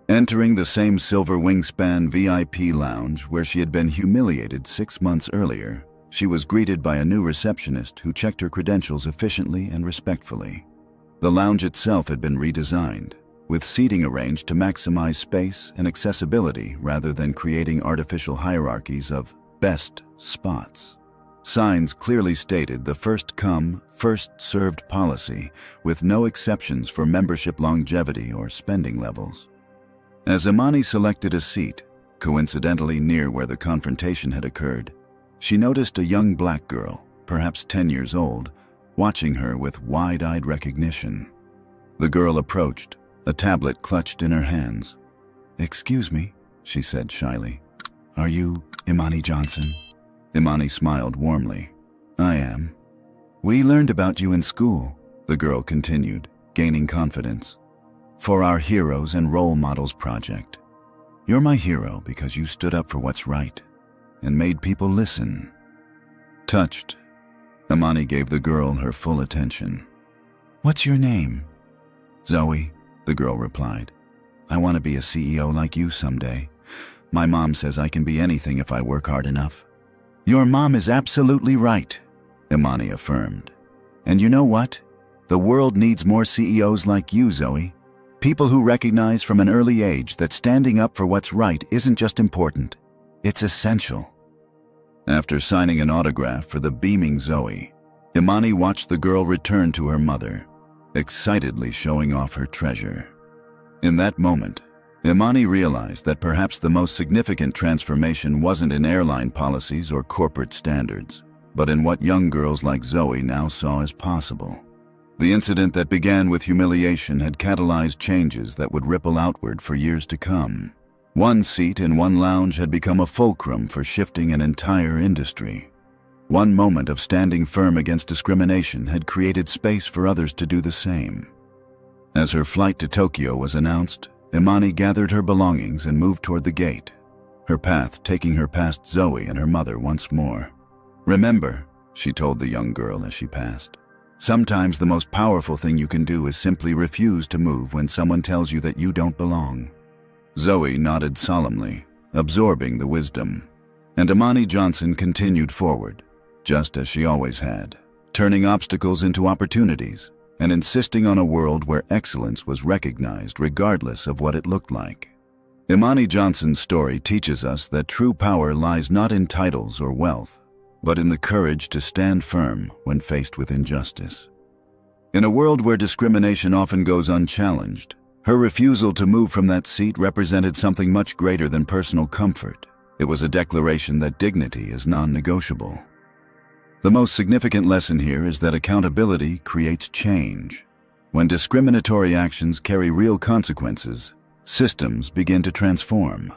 Entering the same Silver Wingspan VIP lounge where she had been humiliated 6 months earlier, she was greeted by a new receptionist who checked her credentials efficiently and respectfully. The lounge itself had been redesigned, with seating arranged to maximize space and accessibility rather than creating artificial hierarchies of best spots. Signs clearly stated the first come, first served policy, with no exceptions for membership longevity or spending levels. As Imani selected a seat, coincidentally near where the confrontation had occurred, she noticed a young black girl, perhaps 10 years old, watching her with wide-eyed recognition. The girl approached, a tablet clutched in her hands. "Excuse me," she said shyly. "Are you Imani Johnson?" Imani smiled warmly. "I am." "We learned about you in school," the girl continued, gaining confidence, "for our Heroes and Role Models project. You're my hero because you stood up for what's right and made people listen." Touched, Imani gave the girl her full attention. "What's your name?" "Zoe," the girl replied. "I want to be a CEO like you someday. My mom says I can be anything if I work hard enough." "Your mom is absolutely right," Imani affirmed. "And you know what? The world needs more CEOs like you, Zoe. People who recognize from an early age that standing up for what's right isn't just important, it's essential." After signing an autograph for the beaming Zoe, Imani watched the girl return to her mother, excitedly showing off her treasure. In that moment, Imani realized that perhaps the most significant transformation wasn't in airline policies or corporate standards, but in what young girls like Zoe now saw as possible. The incident that began with humiliation had catalyzed changes that would ripple outward for years to come. One seat in one lounge had become a fulcrum for shifting an entire industry. One moment of standing firm against discrimination had created space for others to do the same. As her flight to Tokyo was announced, Imani gathered her belongings and moved toward the gate, her path taking her past Zoe and her mother once more. "Remember," she told the young girl as she passed, "sometimes the most powerful thing you can do is simply refuse to move when someone tells you that you don't belong." Zoe nodded solemnly, absorbing the wisdom, and Imani Johnson continued forward, just as she always had, turning obstacles into opportunities and insisting on a world where excellence was recognized regardless of what it looked like. Imani Johnson's story teaches us that true power lies not in titles or wealth, but in the courage to stand firm when faced with injustice. In a world where discrimination often goes unchallenged, her refusal to move from that seat represented something much greater than personal comfort. It was a declaration that dignity is non-negotiable. The most significant lesson here is that accountability creates change. When discriminatory actions carry real consequences, systems begin to transform.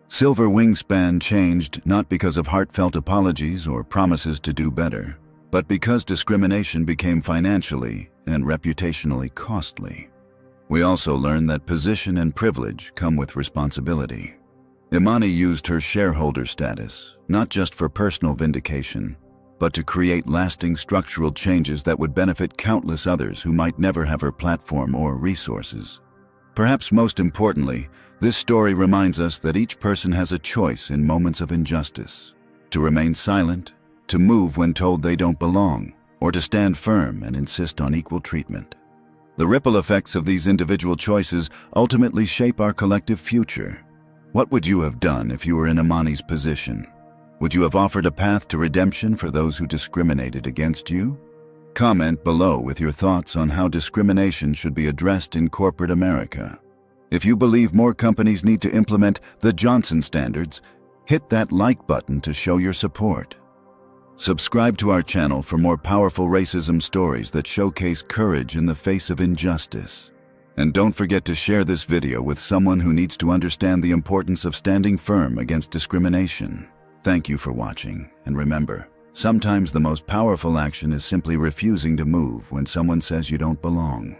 Silver Wingspan changed not because of heartfelt apologies or promises to do better, but because discrimination became financially and reputationally costly. We also learned that position and privilege come with responsibility. Imani used her shareholder status, not just for personal vindication, but to create lasting structural changes that would benefit countless others who might never have her platform or resources. Perhaps most importantly, this story reminds us that each person has a choice in moments of injustice: to remain silent, to move when told they don't belong, or to stand firm and insist on equal treatment. The ripple effects of these individual choices ultimately shape our collective future. What would you have done if you were in Imani's position? Would you have offered a path to redemption for those who discriminated against you? Comment below with your thoughts on how discrimination should be addressed in corporate America. If you believe more companies need to implement the Johnson Standards, hit that like button to show your support. Subscribe to our channel for more powerful racism stories that showcase courage in the face of injustice. And don't forget to share this video with someone who needs to understand the importance of standing firm against discrimination. Thank you for watching, and remember, sometimes the most powerful action is simply refusing to move when someone says you don't belong.